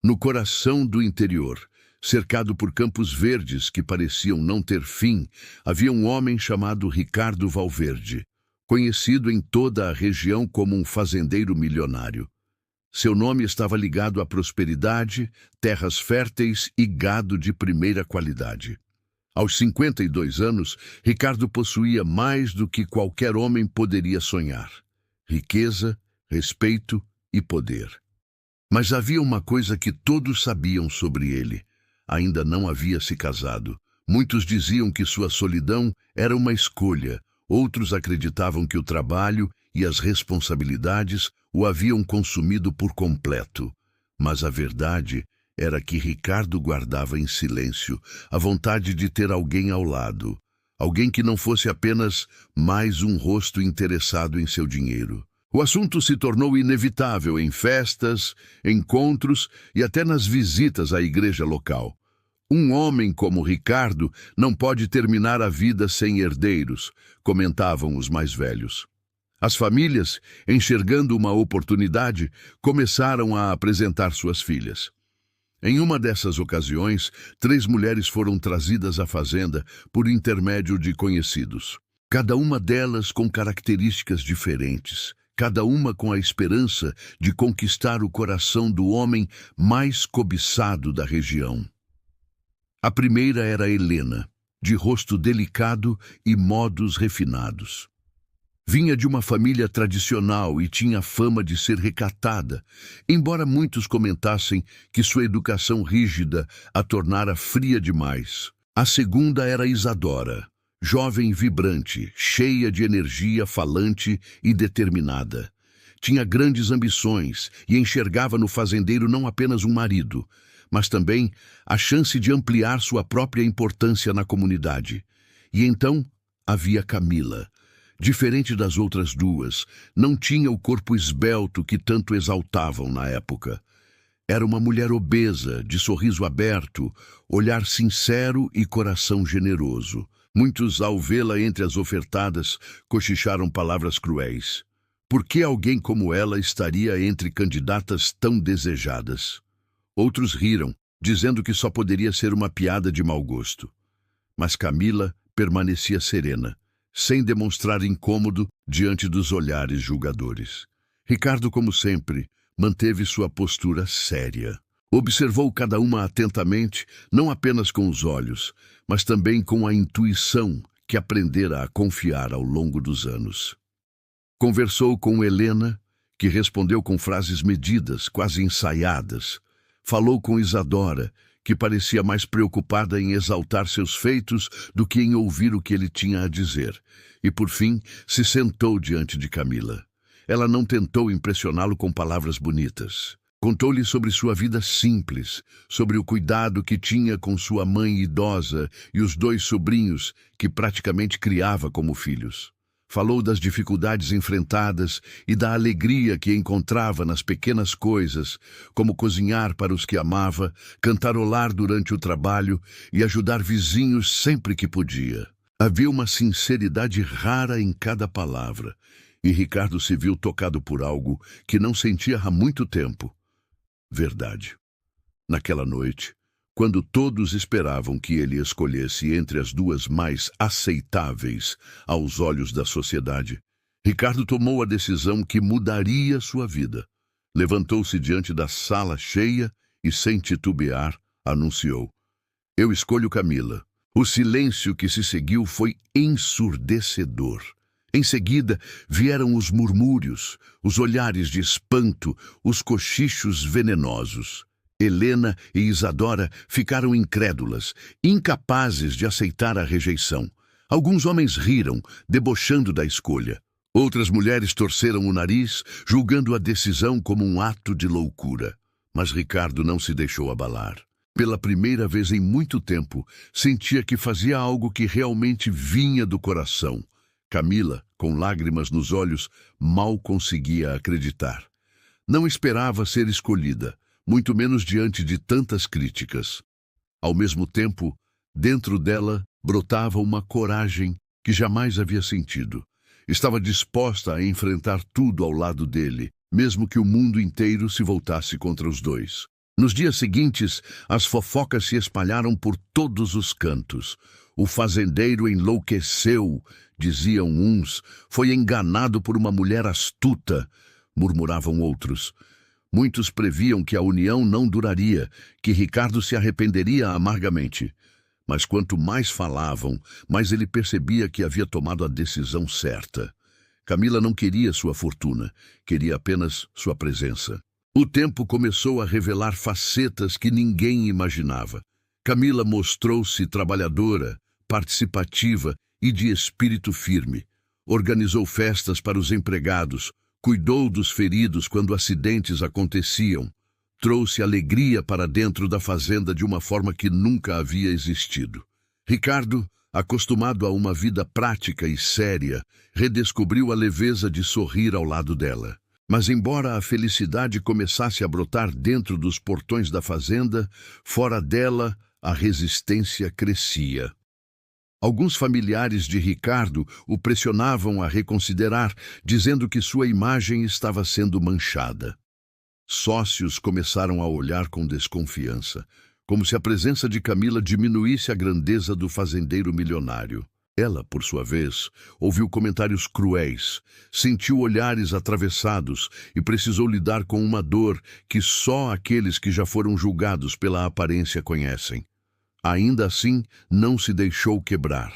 No coração do interior, cercado por campos verdes que pareciam não ter fim, havia um homem chamado Ricardo Valverde, conhecido em toda a região como um fazendeiro milionário. Seu nome estava ligado à prosperidade, terras férteis e gado de primeira qualidade. Aos 52 anos, Ricardo possuía mais do que qualquer homem poderia sonhar: riqueza, respeito e poder. Mas havia uma coisa que todos sabiam sobre ele: ainda não havia se casado. Muitos diziam que sua solidão era uma escolha, outros acreditavam que o trabalho e as responsabilidades o haviam consumido por completo. Mas a verdade era que Ricardo guardava em silêncio a vontade de ter alguém ao lado, alguém que não fosse apenas mais um rosto interessado em seu dinheiro. O assunto se tornou inevitável em festas, encontros e até nas visitas à igreja local. Um homem como Ricardo não pode terminar a vida sem herdeiros, comentavam os mais velhos. As famílias, enxergando uma oportunidade, começaram a apresentar suas filhas. Em uma dessas ocasiões, 3 mulheres foram trazidas à fazenda por intermédio de conhecidos. Cada uma delas com características diferentes, cada uma com a esperança de conquistar o coração do homem mais cobiçado da região. A primeira era Helena, de rosto delicado e modos refinados. Vinha de uma família tradicional e tinha fama de ser recatada, embora muitos comentassem que sua educação rígida a tornara fria demais. A segunda era Isadora, jovem vibrante, cheia de energia, falante e determinada. Tinha grandes ambições e enxergava no fazendeiro não apenas um marido, mas também a chance de ampliar sua própria importância na comunidade. E então havia Camila. Diferente das outras duas, não tinha o corpo esbelto que tanto exaltavam na época. Era uma mulher obesa, de sorriso aberto, olhar sincero e coração generoso. Muitos, ao vê-la entre as ofertadas, cochicharam palavras cruéis. Por que alguém como ela estaria entre candidatas tão desejadas? Outros riram, dizendo que só poderia ser uma piada de mau gosto. Mas Camila permanecia serena, sem demonstrar incômodo diante dos olhares julgadores. Ricardo, como sempre, manteve sua postura séria. Observou cada uma atentamente, não apenas com os olhos, mas também com a intuição que aprendera a confiar ao longo dos anos. Conversou com Helena, que respondeu com frases medidas, quase ensaiadas. Falou com Isadora, que parecia mais preocupada em exaltar seus feitos do que em ouvir o que ele tinha a dizer. E, por fim, se sentou diante de Camila. Ela não tentou impressioná-lo com palavras bonitas. Contou-lhe sobre sua vida simples, sobre o cuidado que tinha com sua mãe idosa e os 2 sobrinhos que praticamente criava como filhos. Falou das dificuldades enfrentadas e da alegria que encontrava nas pequenas coisas, como cozinhar para os que amava, cantarolar durante o trabalho e ajudar vizinhos sempre que podia. Havia uma sinceridade rara em cada palavra, e Ricardo se viu tocado por algo que não sentia há muito tempo. Verdade. Naquela noite, quando todos esperavam que ele escolhesse entre as 2 mais aceitáveis aos olhos da sociedade, Ricardo tomou a decisão que mudaria sua vida. Levantou-se diante da sala cheia e, sem titubear, anunciou: "Eu escolho Camila." O silêncio que se seguiu foi ensurdecedor. Em seguida, vieram os murmúrios, os olhares de espanto, os cochichos venenosos. Helena e Isadora ficaram incrédulas, incapazes de aceitar a rejeição. Alguns homens riram, debochando da escolha. Outras mulheres torceram o nariz, julgando a decisão como um ato de loucura. Mas Ricardo não se deixou abalar. Pela primeira vez em muito tempo, sentia que fazia algo que realmente vinha do coração. Camila, com lágrimas nos olhos, mal conseguia acreditar. Não esperava ser escolhida, muito menos diante de tantas críticas. Ao mesmo tempo, dentro dela brotava uma coragem que jamais havia sentido. Estava disposta a enfrentar tudo ao lado dele, mesmo que o mundo inteiro se voltasse contra os 2. Nos dias seguintes, as fofocas se espalharam por todos os cantos. O fazendeiro enlouqueceu, diziam uns. Foi enganado por uma mulher astuta, murmuravam outros. Muitos previam que a união não duraria, que Ricardo se arrependeria amargamente. Mas quanto mais falavam, mais ele percebia que havia tomado a decisão certa. Camila não queria sua fortuna, queria apenas sua presença. O tempo começou a revelar facetas que ninguém imaginava. Camila mostrou-se trabalhadora, participativa e de espírito firme. Organizou festas para os empregados, cuidou dos feridos quando acidentes aconteciam. Trouxe alegria para dentro da fazenda de uma forma que nunca havia existido. Ricardo, acostumado a uma vida prática e séria, redescobriu a leveza de sorrir ao lado dela. Mas embora a felicidade começasse a brotar dentro dos portões da fazenda, fora dela a resistência crescia. Alguns familiares de Ricardo o pressionavam a reconsiderar, dizendo que sua imagem estava sendo manchada. Sócios começaram a olhar com desconfiança, como se a presença de Camila diminuísse a grandeza do fazendeiro milionário. Ela, por sua vez, ouviu comentários cruéis, sentiu olhares atravessados e precisou lidar com uma dor que só aqueles que já foram julgados pela aparência conhecem. Ainda assim, não se deixou quebrar.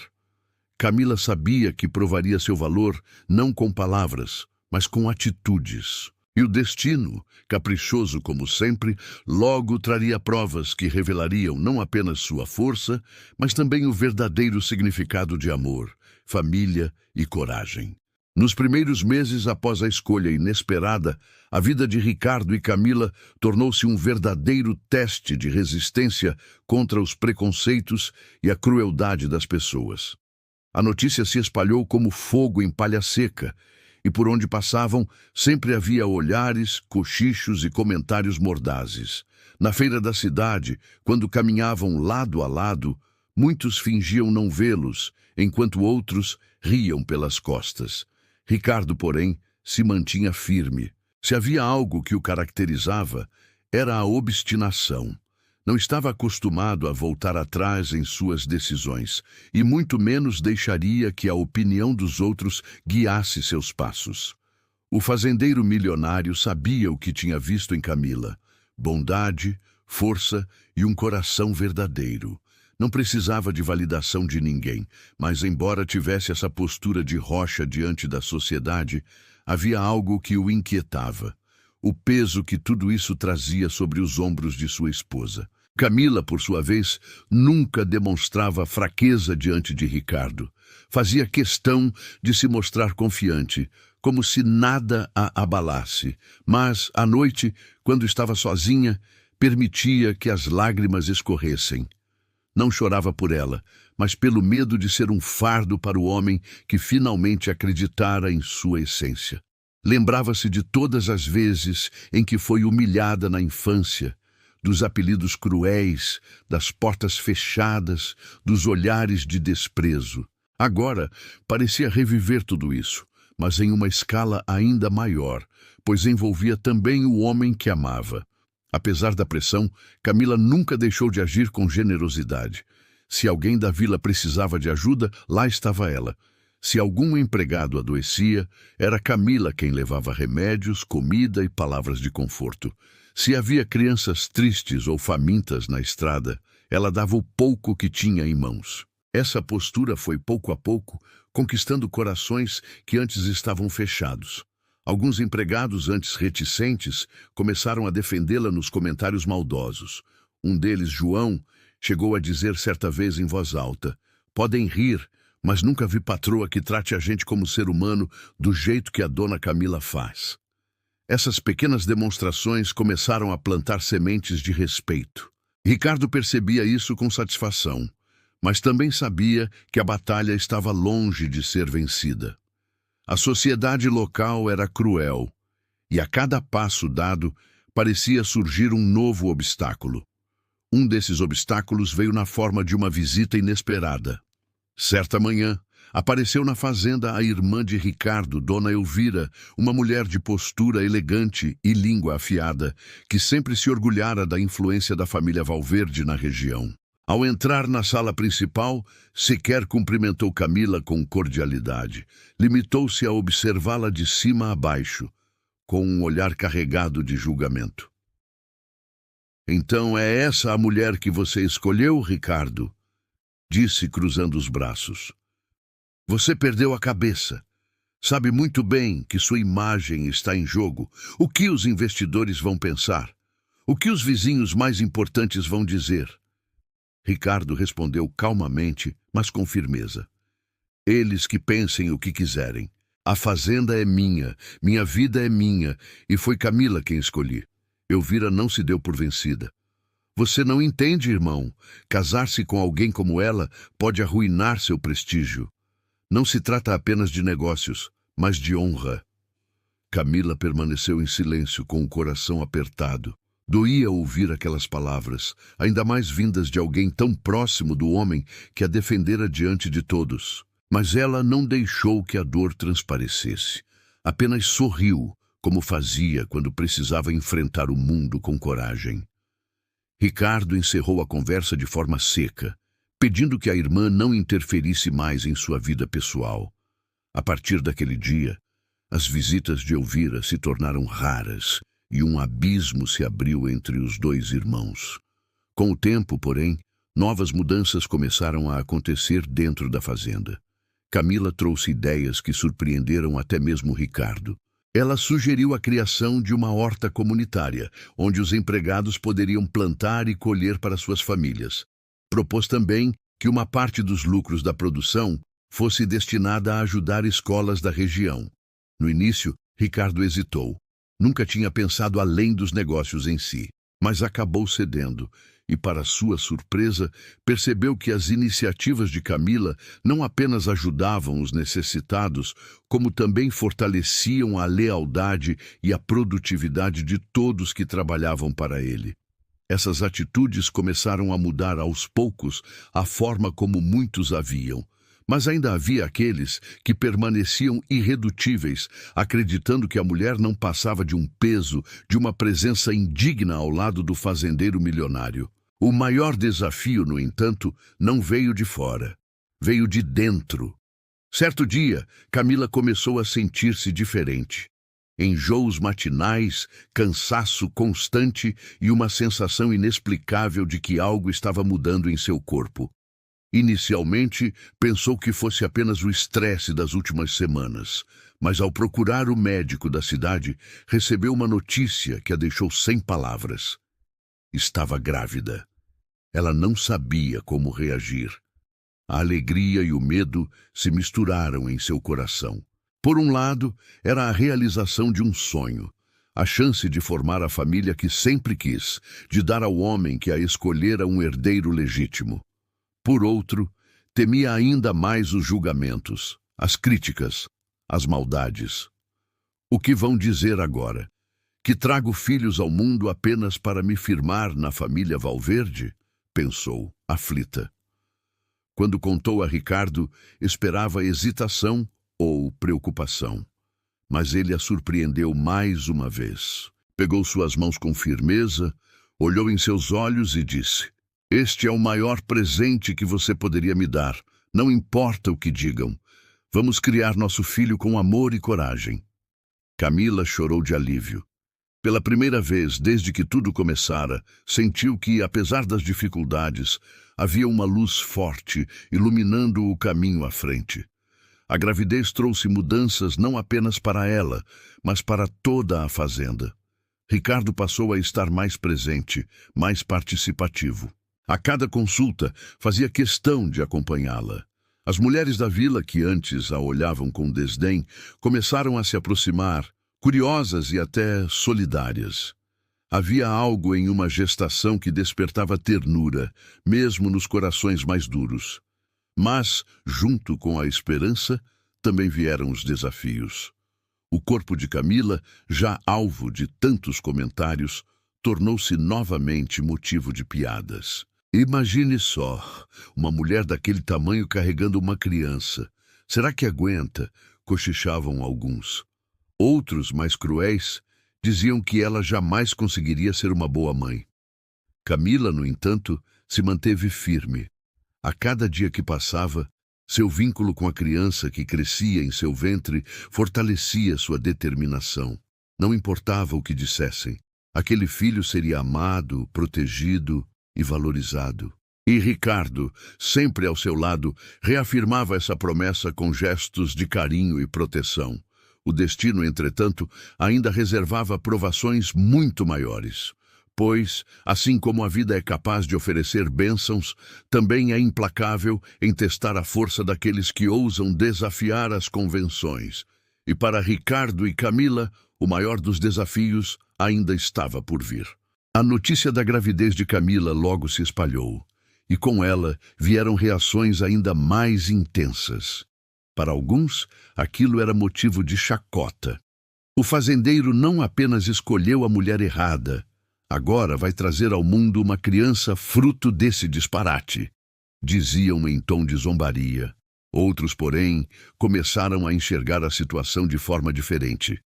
Camila sabia que provaria seu valor não com palavras, mas com atitudes. E o destino, caprichoso como sempre, logo traria provas que revelariam não apenas sua força, mas também o verdadeiro significado de amor, família e coragem. Nos primeiros meses após a escolha inesperada, a vida de Ricardo e Camila tornou-se um verdadeiro teste de resistência contra os preconceitos e a crueldade das pessoas. A notícia se espalhou como fogo em palha seca, e por onde passavam sempre havia olhares, cochichos e comentários mordazes. Na feira da cidade, quando caminhavam lado a lado, muitos fingiam não vê-los, enquanto outros riam pelas costas. Ricardo, porém, se mantinha firme. Se havia algo que o caracterizava, era a obstinação. Não estava acostumado a voltar atrás em suas decisões, e muito menos deixaria que a opinião dos outros guiasse seus passos. O fazendeiro milionário sabia o que tinha visto em Camila: bondade, força e um coração verdadeiro. Não precisava de validação de ninguém, mas embora tivesse essa postura de rocha diante da sociedade, havia algo que o inquietava: o peso que tudo isso trazia sobre os ombros de sua esposa. Camila, por sua vez, nunca demonstrava fraqueza diante de Ricardo. Fazia questão de se mostrar confiante, como se nada a abalasse. Mas, à noite, quando estava sozinha, permitia que as lágrimas escorressem. Não chorava por ela, mas pelo medo de ser um fardo para o homem que finalmente acreditara em sua essência. Lembrava-se de todas as vezes em que foi humilhada na infância, dos apelidos cruéis, das portas fechadas, dos olhares de desprezo. Agora, parecia reviver tudo isso, mas em uma escala ainda maior, pois envolvia também o homem que amava. Apesar da pressão, Camila nunca deixou de agir com generosidade. Se alguém da vila precisava de ajuda, lá estava ela. Se algum empregado adoecia, era Camila quem levava remédios, comida e palavras de conforto. Se havia crianças tristes ou famintas na estrada, ela dava o pouco que tinha em mãos. Essa postura foi, pouco a pouco, conquistando corações que antes estavam fechados. Alguns empregados, antes reticentes, começaram a defendê-la nos comentários maldosos. Um deles, João, chegou a dizer certa vez em voz alta: "Podem rir, mas nunca vi patroa que trate a gente como ser humano do jeito que a dona Camila faz." Essas pequenas demonstrações começaram a plantar sementes de respeito. Ricardo percebia isso com satisfação, mas também sabia que a batalha estava longe de ser vencida. A sociedade local era cruel, e a cada passo dado parecia surgir um novo obstáculo. Um desses obstáculos veio na forma de uma visita inesperada. Certa manhã, Apareceu na fazenda a irmã de Ricardo, Dona Elvira, uma mulher de postura elegante e língua afiada, que sempre se orgulhara da influência da família Valverde na região. Ao entrar na sala principal, sequer cumprimentou Camila com cordialidade. Limitou-se a observá-la de cima a baixo, com um olhar carregado de julgamento. "Então é essa a mulher que você escolheu, Ricardo?" disse, cruzando os braços. "Você perdeu a cabeça. Sabe muito bem que sua imagem está em jogo. O que os investidores vão pensar? O que os vizinhos mais importantes vão dizer?" Ricardo respondeu calmamente, mas com firmeza. "Eles que pensem o que quiserem. A fazenda é minha vida é minha, e foi Camila quem escolhi. Elvira não se deu por vencida. Você não entende, irmão. Casar-se com alguém como ela pode arruinar seu prestígio. Não se trata apenas de negócios, mas de honra." Camila permaneceu em silêncio, com o coração apertado. Doía ouvir aquelas palavras, ainda mais vindas de alguém tão próximo do homem que a defendera diante de todos. Mas ela não deixou que a dor transparecesse. Apenas sorriu, como fazia quando precisava enfrentar o mundo com coragem. Ricardo encerrou a conversa de forma seca, pedindo que a irmã não interferisse mais em sua vida pessoal. A partir daquele dia, as visitas de Elvira se tornaram raras e um abismo se abriu entre os dois irmãos. Com o tempo, porém, novas mudanças começaram a acontecer dentro da fazenda. Camila trouxe ideias que surpreenderam até mesmo Ricardo. Ela sugeriu a criação de uma horta comunitária, onde os empregados poderiam plantar e colher para suas famílias. Propôs também que uma parte dos lucros da produção fosse destinada a ajudar escolas da região. No início, Ricardo hesitou. Nunca tinha pensado além dos negócios em si, mas acabou cedendo e, para sua surpresa, percebeu que as iniciativas de Camila não apenas ajudavam os necessitados, como também fortaleciam a lealdade e a produtividade de todos que trabalhavam para ele. Essas atitudes começaram a mudar aos poucos a forma como muitos a viam. Mas ainda havia aqueles que permaneciam irredutíveis, acreditando que a mulher não passava de um peso, de uma presença indigna ao lado do fazendeiro milionário. O maior desafio, no entanto, não veio de fora, veio de dentro. Certo dia, Camila começou a sentir-se diferente. Enjoos matinais, cansaço constante e uma sensação inexplicável de que algo estava mudando em seu corpo. Inicialmente, pensou que fosse apenas o estresse das últimas semanas, mas ao procurar o médico da cidade, recebeu uma notícia que a deixou sem palavras. Estava grávida. Ela não sabia como reagir. A alegria e o medo se misturaram em seu coração. Por um lado, era a realização de um sonho, a chance de formar a família que sempre quis, de dar ao homem que a escolhera um herdeiro legítimo. Por outro, temia ainda mais os julgamentos, as críticas, as maldades. O que vão dizer agora? Que trago filhos ao mundo apenas para me firmar na família Valverde? Pensou, aflita. Quando contou a Ricardo, esperava hesitação ou preocupação. Mas ele a surpreendeu mais uma vez. Pegou suas mãos com firmeza, olhou em seus olhos e disse: "Este é o maior presente que você poderia me dar. Não importa o que digam. Vamos criar nosso filho com amor e coragem." Camila chorou de alívio. Pela primeira vez desde que tudo começara, sentiu que, apesar das dificuldades, havia uma luz forte iluminando o caminho à frente. A gravidez trouxe mudanças não apenas para ela, mas para toda a fazenda. Ricardo passou a estar mais presente, mais participativo. A cada consulta, fazia questão de acompanhá-la. As mulheres da vila, que antes a olhavam com desdém, começaram a se aproximar, curiosas e até solidárias. Havia algo em uma gestação que despertava ternura, mesmo nos corações mais duros. Mas, junto com a esperança, também vieram os desafios. O corpo de Camila, já alvo de tantos comentários, tornou-se novamente motivo de piadas. Imagine só, uma mulher daquele tamanho carregando uma criança. Será que aguenta? Cochichavam alguns. Outros, mais cruéis, diziam que ela jamais conseguiria ser uma boa mãe. Camila, no entanto, se manteve firme. A cada dia que passava, seu vínculo com a criança que crescia em seu ventre fortalecia sua determinação. Não importava o que dissessem, aquele filho seria amado, protegido e valorizado. E Ricardo, sempre ao seu lado, reafirmava essa promessa com gestos de carinho e proteção. O destino, entretanto, ainda reservava provações muito maiores. Pois, assim como a vida é capaz de oferecer bênçãos, também é implacável em testar a força daqueles que ousam desafiar as convenções. E para Ricardo e Camila, o maior dos desafios ainda estava por vir. A notícia da gravidez de Camila logo se espalhou, e com ela vieram reações ainda mais intensas. Para alguns, aquilo era motivo de chacota. O fazendeiro não apenas escolheu a mulher errada, agora vai trazer ao mundo uma criança fruto desse disparate, diziam em tom de zombaria. Outros, porém, começaram a enxergar a situação de forma diferente.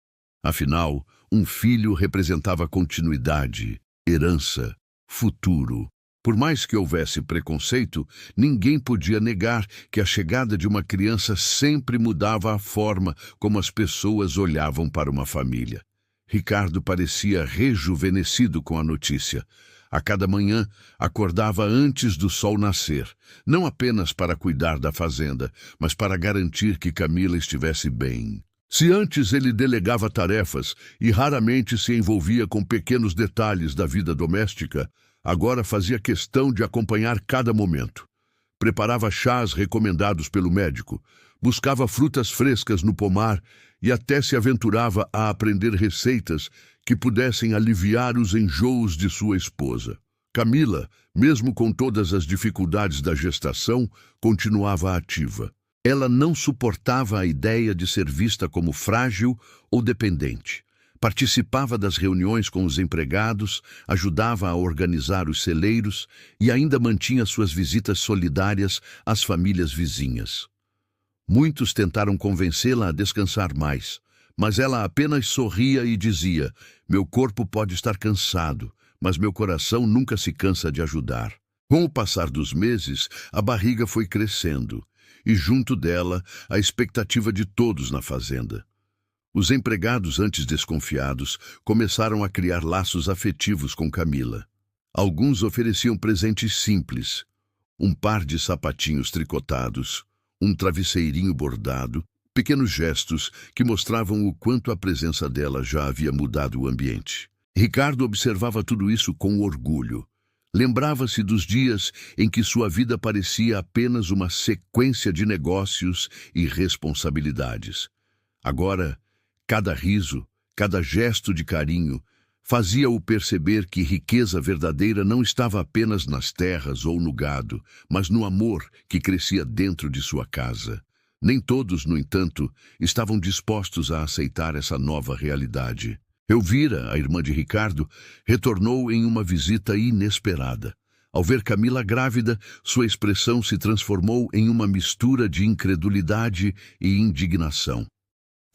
Afinal, um filho representava continuidade, herança, futuro. Por mais que houvesse preconceito, ninguém podia negar que a chegada de uma criança sempre mudava a forma como as pessoas olhavam para uma família. Ricardo parecia rejuvenescido com a notícia. A cada manhã, acordava antes do sol nascer, não apenas para cuidar da fazenda, mas para garantir que Camila estivesse bem. Se antes ele delegava tarefas e raramente se envolvia com pequenos detalhes da vida doméstica, agora fazia questão de acompanhar cada momento. Preparava chás recomendados pelo médico, buscava frutas frescas no pomar e até se aventurava a aprender receitas que pudessem aliviar os enjoos de sua esposa. Camila, mesmo com todas as dificuldades da gestação, continuava ativa. Ela não suportava a ideia de ser vista como frágil ou dependente. Participava das reuniões com os empregados, ajudava a organizar os celeiros e ainda mantinha suas visitas solidárias às famílias vizinhas. Muitos tentaram convencê-la a descansar mais, mas ela apenas sorria e dizia: "Meu corpo pode estar cansado, mas meu coração nunca se cansa de ajudar." Com o passar dos meses, a barriga foi crescendo, e junto dela, a expectativa de todos na fazenda. Os empregados, antes desconfiados, começaram a criar laços afetivos com Camila. Alguns ofereciam presentes simples, um par de sapatinhos tricotados, um travesseirinho bordado, pequenos gestos que mostravam o quanto a presença dela já havia mudado o ambiente. Ricardo observava tudo isso com orgulho. Lembrava-se dos dias em que sua vida parecia apenas uma sequência de negócios e responsabilidades. Agora, cada riso, cada gesto de carinho, fazia-o perceber que riqueza verdadeira não estava apenas nas terras ou no gado, mas no amor que crescia dentro de sua casa. Nem todos, no entanto, estavam dispostos a aceitar essa nova realidade. Elvira, a irmã de Ricardo, retornou em uma visita inesperada. Ao ver Camila grávida, sua expressão se transformou em uma mistura de incredulidade e indignação.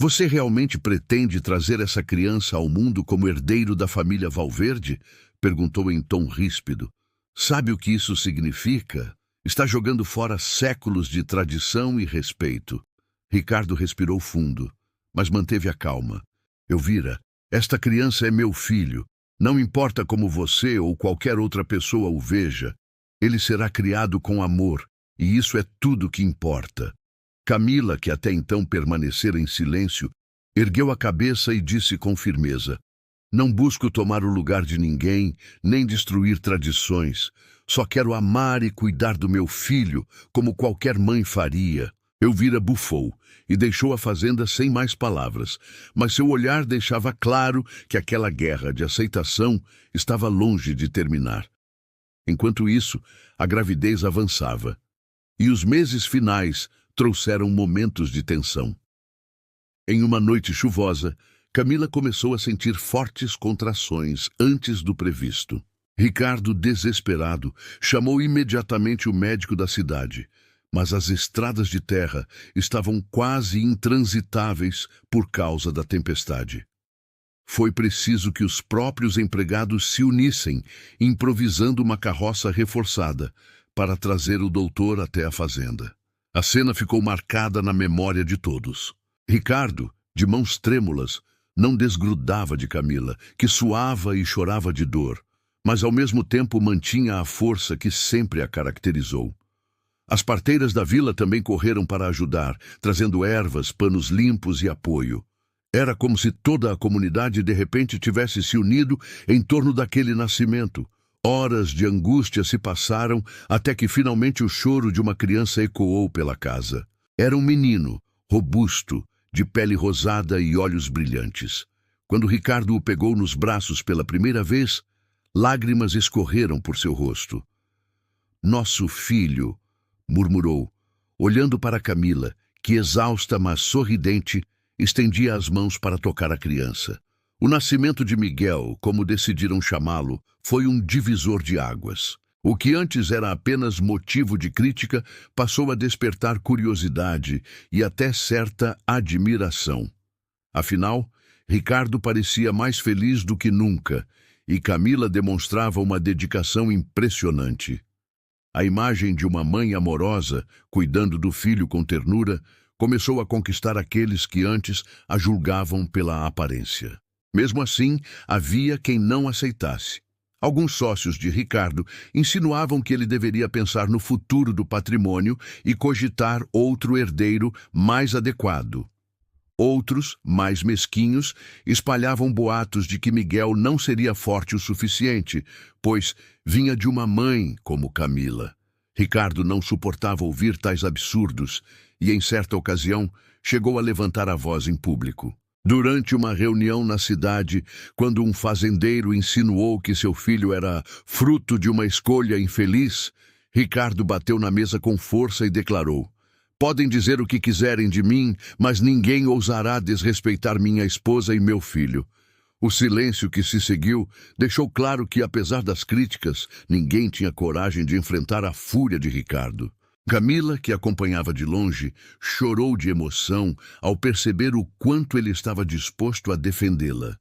"Você realmente pretende trazer essa criança ao mundo como herdeiro da família Valverde?" perguntou em tom ríspido. "Sabe o que isso significa? Está jogando fora séculos de tradição e respeito." Ricardo respirou fundo, mas manteve a calma. "Elvira, esta criança é meu filho. Não importa como você ou qualquer outra pessoa o veja, ele será criado com amor, e isso é tudo que importa." Camila, que até então permanecera em silêncio, ergueu a cabeça e disse com firmeza: "Não busco tomar o lugar de ninguém, nem destruir tradições. Só quero amar e cuidar do meu filho, como qualquer mãe faria." Elvira bufou e deixou a fazenda sem mais palavras, mas seu olhar deixava claro que aquela guerra de aceitação estava longe de terminar. Enquanto isso, a gravidez avançava, e os meses finais trouxeram momentos de tensão. Em uma noite chuvosa, Camila começou a sentir fortes contrações antes do previsto. Ricardo, desesperado, chamou imediatamente o médico da cidade. mas as estradas de terra estavam quase intransitáveis por causa da tempestade. Foi preciso que os próprios empregados se unissem, improvisando uma carroça reforçada para trazer o doutor até a fazenda. A cena ficou marcada na memória de todos. Ricardo, de mãos trêmulas, não desgrudava de Camila, que suava e chorava de dor, mas ao mesmo tempo mantinha a força que sempre a caracterizou. As parteiras da vila também correram para ajudar, trazendo ervas, panos limpos e apoio. Era como se toda a comunidade de repente tivesse se unido em torno daquele nascimento. Horas de angústia se passaram até que finalmente o choro de uma criança ecoou pela casa. Era um menino, robusto, de pele rosada e olhos brilhantes. Quando Ricardo o pegou nos braços pela primeira vez, lágrimas escorreram por seu rosto. "Nosso filho", murmurou, olhando para Camila, que exausta, mas sorridente, estendia as mãos para tocar a criança. O nascimento de Miguel, como decidiram chamá-lo, foi um divisor de águas. O que antes era apenas motivo de crítica passou a despertar curiosidade e até certa admiração. Afinal, Ricardo parecia mais feliz do que nunca, e Camila demonstrava uma dedicação impressionante. A imagem de uma mãe amorosa, cuidando do filho com ternura, começou a conquistar aqueles que antes a julgavam pela aparência. Mesmo assim, havia quem não aceitasse. Alguns sócios de Ricardo insinuavam que ele deveria pensar no futuro do patrimônio e cogitar outro herdeiro mais adequado. Outros, mais mesquinhos, espalhavam boatos de que Miguel não seria forte o suficiente, pois vinha de uma mãe como Camila. Ricardo não suportava ouvir tais absurdos e, em certa ocasião, chegou a levantar a voz em público. Durante uma reunião na cidade, quando um fazendeiro insinuou que seu filho era fruto de uma escolha infeliz, Ricardo bateu na mesa com força e declarou: "Podem dizer o que quiserem de mim, mas ninguém ousará desrespeitar minha esposa e meu filho." O silêncio que se seguiu deixou claro que, apesar das críticas, ninguém tinha coragem de enfrentar a fúria de Ricardo. Camila, que acompanhava de longe, chorou de emoção ao perceber o quanto ele estava disposto a defendê-la.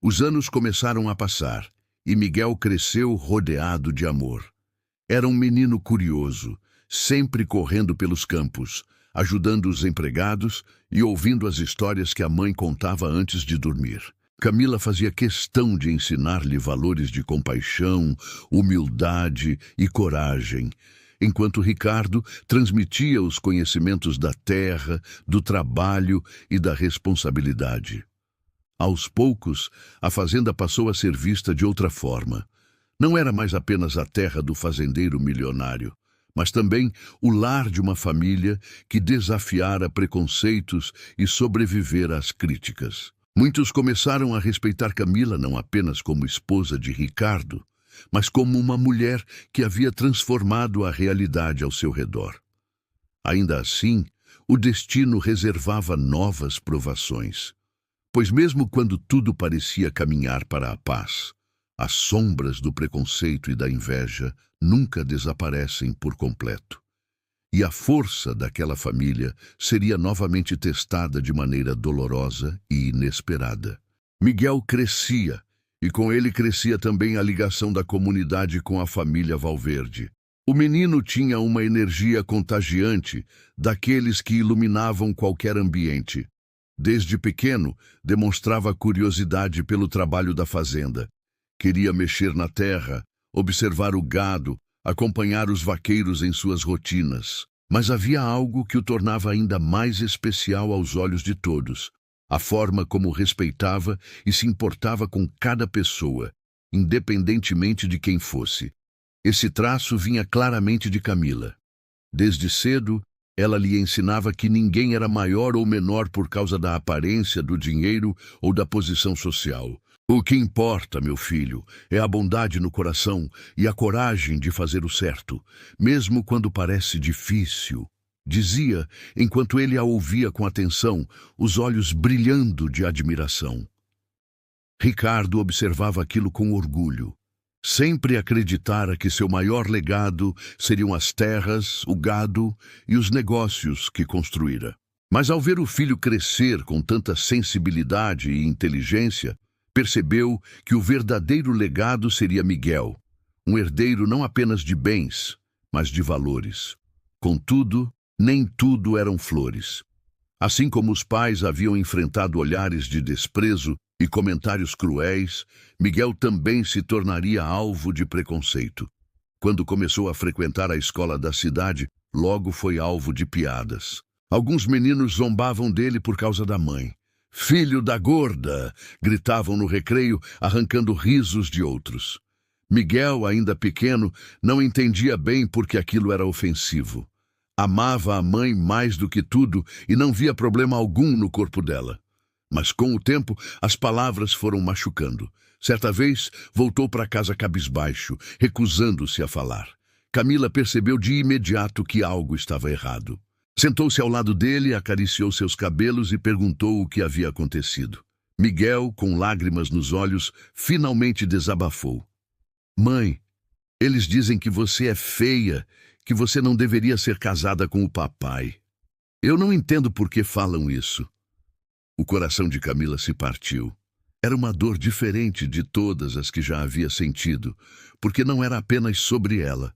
Os anos começaram a passar e Miguel cresceu rodeado de amor. Era um menino curioso, sempre correndo pelos campos, ajudando os empregados e ouvindo as histórias que a mãe contava antes de dormir. Camila fazia questão de ensinar-lhe valores de compaixão, humildade e coragem, enquanto Ricardo transmitia os conhecimentos da terra, do trabalho e da responsabilidade. Aos poucos, a fazenda passou a ser vista de outra forma. Não era mais apenas a terra do fazendeiro milionário, mas também o lar de uma família que desafiara preconceitos e sobrevivera às críticas. Muitos começaram a respeitar Camila não apenas como esposa de Ricardo, mas como uma mulher que havia transformado a realidade ao seu redor. Ainda assim, o destino reservava novas provações, pois mesmo quando tudo parecia caminhar para a paz, as sombras do preconceito e da inveja nunca desaparecem por completo. E a força daquela família seria novamente testada de maneira dolorosa e inesperada. Miguel crescia, e com ele crescia também a ligação da comunidade com a família Valverde. O menino tinha uma energia contagiante, daqueles que iluminavam qualquer ambiente. Desde pequeno, demonstrava curiosidade pelo trabalho da fazenda. Queria mexer na terra, observar o gado, acompanhar os vaqueiros em suas rotinas. Mas havia algo que o tornava ainda mais especial aos olhos de todos: a forma como respeitava e se importava com cada pessoa, independentemente de quem fosse. Esse traço vinha claramente de Camila. Desde cedo, ela lhe ensinava que ninguém era maior ou menor por causa da aparência, do dinheiro ou da posição social. "O que importa, meu filho, é a bondade no coração e a coragem de fazer o certo, mesmo quando parece difícil", dizia, enquanto ele a ouvia com atenção, os olhos brilhando de admiração. Ricardo observava aquilo com orgulho. Sempre acreditara que seu maior legado seriam as terras, o gado e os negócios que construíra. Mas ao ver o filho crescer com tanta sensibilidade e inteligência, percebeu que o verdadeiro legado seria Miguel, um herdeiro não apenas de bens, mas de valores. Contudo, nem tudo eram flores. Assim como os pais haviam enfrentado olhares de desprezo e comentários cruéis, Miguel também se tornaria alvo de preconceito. Quando começou a frequentar a escola da cidade, logo foi alvo de piadas. Alguns meninos zombavam dele por causa da mãe. "Filho da gorda!" gritavam no recreio, arrancando risos de outros. Miguel, ainda pequeno, não entendia bem por que aquilo era ofensivo. Amava a mãe mais do que tudo e não via problema algum no corpo dela. Mas com o tempo, as palavras foram machucando. Certa vez, voltou para casa cabisbaixo, recusando-se a falar. Camila percebeu de imediato que algo estava errado. Sentou-se ao lado dele, acariciou seus cabelos e perguntou o que havia acontecido. Miguel, com lágrimas nos olhos, finalmente desabafou. "Mãe, eles dizem que você é feia, que você não deveria ser casada com o papai. Eu não entendo por que falam isso." O coração de Camila se partiu. Era uma dor diferente de todas as que já havia sentido, porque não era apenas sobre ela,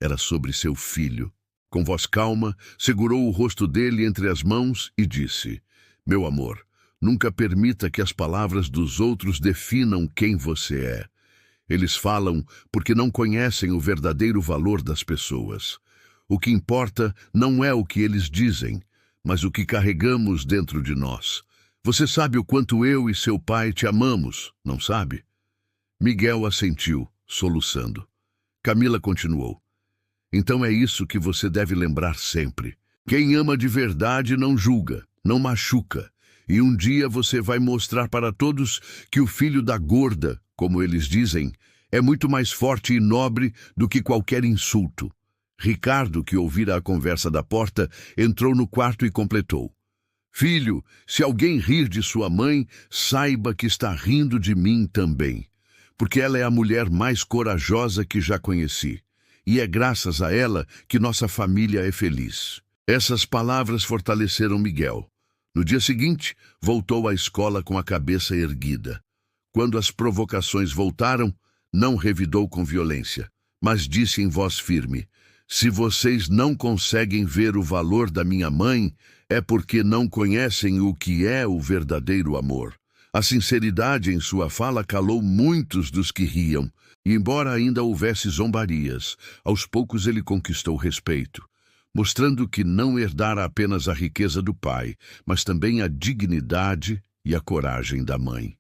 era sobre seu filho. Com voz calma, segurou o rosto dele entre as mãos e disse: "Meu amor, nunca permita que as palavras dos outros definam quem você é. Eles falam porque não conhecem o verdadeiro valor das pessoas. O que importa não é o que eles dizem, mas o que carregamos dentro de nós. Você sabe o quanto eu e seu pai te amamos, não sabe?" Miguel assentiu, soluçando. Camila continuou: "Então é isso que você deve lembrar sempre. Quem ama de verdade não julga, não machuca. E um dia você vai mostrar para todos que o filho da gorda, como eles dizem, é muito mais forte e nobre do que qualquer insulto." Ricardo, que ouvira a conversa da porta, entrou no quarto e completou: "Filho, se alguém rir de sua mãe, saiba que está rindo de mim também, porque ela é a mulher mais corajosa que já conheci, e é graças a ela que nossa família é feliz." Essas palavras fortaleceram Miguel. No dia seguinte, voltou à escola com a cabeça erguida. Quando as provocações voltaram, não revidou com violência, mas disse em voz firme: "Se vocês não conseguem ver o valor da minha mãe, é porque não conhecem o que é o verdadeiro amor." A sinceridade em sua fala calou muitos dos que riam, e embora ainda houvesse zombarias, aos poucos ele conquistou respeito, mostrando que não herdara apenas a riqueza do pai, mas também a dignidade e a coragem da mãe.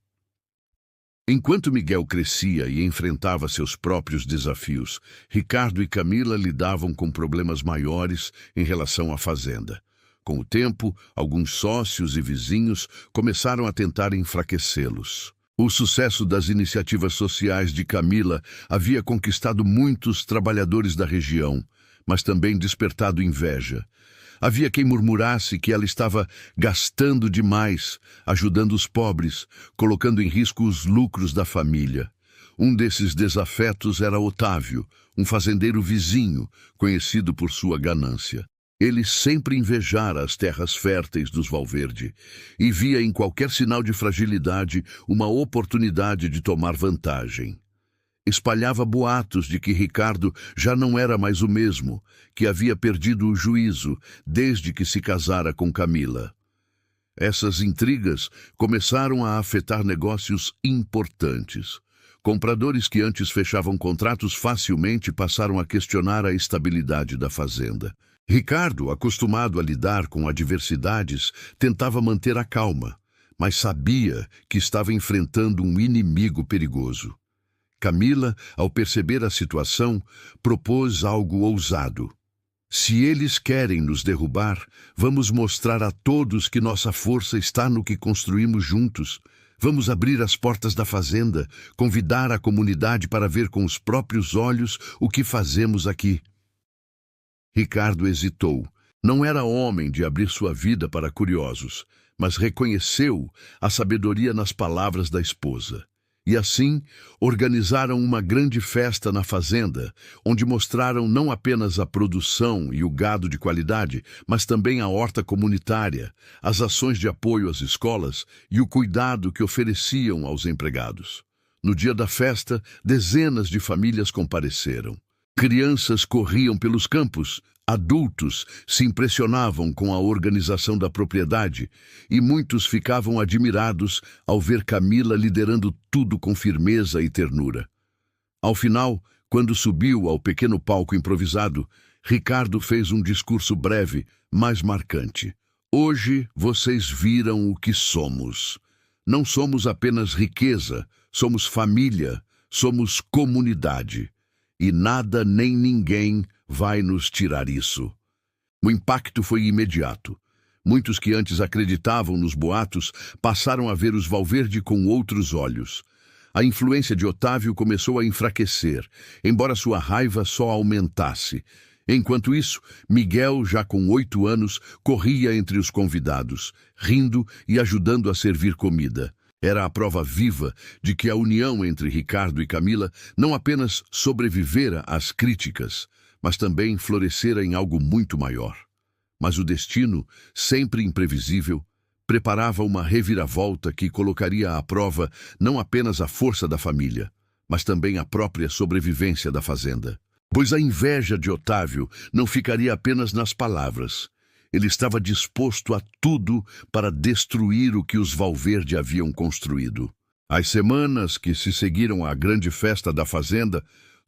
Enquanto Miguel crescia e enfrentava seus próprios desafios, Ricardo e Camila lidavam com problemas maiores em relação à fazenda. Com o tempo, alguns sócios e vizinhos começaram a tentar enfraquecê-los. O sucesso das iniciativas sociais de Camila havia conquistado muitos trabalhadores da região, mas também despertado inveja. Havia quem murmurasse que ela estava gastando demais, ajudando os pobres, colocando em risco os lucros da família. Um desses desafetos era Otávio, um fazendeiro vizinho, conhecido por sua ganância. Ele sempre invejara as terras férteis dos Valverde e via em qualquer sinal de fragilidade uma oportunidade de tomar vantagem. Espalhava boatos de que Ricardo já não era mais o mesmo, que havia perdido o juízo desde que se casara com Camila. Essas intrigas começaram a afetar negócios importantes. Compradores que antes fechavam contratos facilmente passaram a questionar a estabilidade da fazenda. Ricardo, acostumado a lidar com adversidades, tentava manter a calma, mas sabia que estava enfrentando um inimigo perigoso. Camila, ao perceber a situação, propôs algo ousado. "Se eles querem nos derrubar, vamos mostrar a todos que nossa força está no que construímos juntos. Vamos abrir as portas da fazenda, convidar a comunidade para ver com os próprios olhos o que fazemos aqui." Ricardo hesitou. Não era homem de abrir sua vida para curiosos, mas reconheceu a sabedoria nas palavras da esposa. E assim, organizaram uma grande festa na fazenda, onde mostraram não apenas a produção e o gado de qualidade, mas também a horta comunitária, as ações de apoio às escolas e o cuidado que ofereciam aos empregados. No dia da festa, dezenas de famílias compareceram. Crianças corriam pelos campos, adultos se impressionavam com a organização da propriedade e muitos ficavam admirados ao ver Camila liderando tudo com firmeza e ternura. Ao final, quando subiu ao pequeno palco improvisado, Ricardo fez um discurso breve, mas marcante. Hoje vocês viram o que somos. Não somos apenas riqueza, somos família, somos comunidade. E nada nem ninguém vai nos tirar isso. O impacto foi imediato. Muitos que antes acreditavam nos boatos passaram a ver os Valverde com outros olhos. A influência de Otávio começou a enfraquecer, embora sua raiva só aumentasse. Enquanto isso, Miguel, já com 8 anos, corria entre os convidados, rindo e ajudando a servir comida. Era a prova viva de que a união entre Ricardo e Camila não apenas sobrevivera às críticas, mas também florescera em algo muito maior. Mas o destino, sempre imprevisível, preparava uma reviravolta que colocaria à prova não apenas a força da família, mas também a própria sobrevivência da fazenda. Pois a inveja de Otávio não ficaria apenas nas palavras. Ele estava disposto a tudo para destruir o que os Valverde haviam construído. As semanas que se seguiram à grande festa da fazenda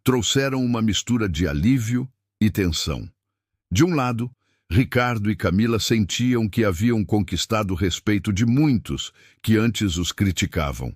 trouxeram uma mistura de alívio e tensão. De um lado, Ricardo e Camila sentiam que haviam conquistado o respeito de muitos que antes os criticavam.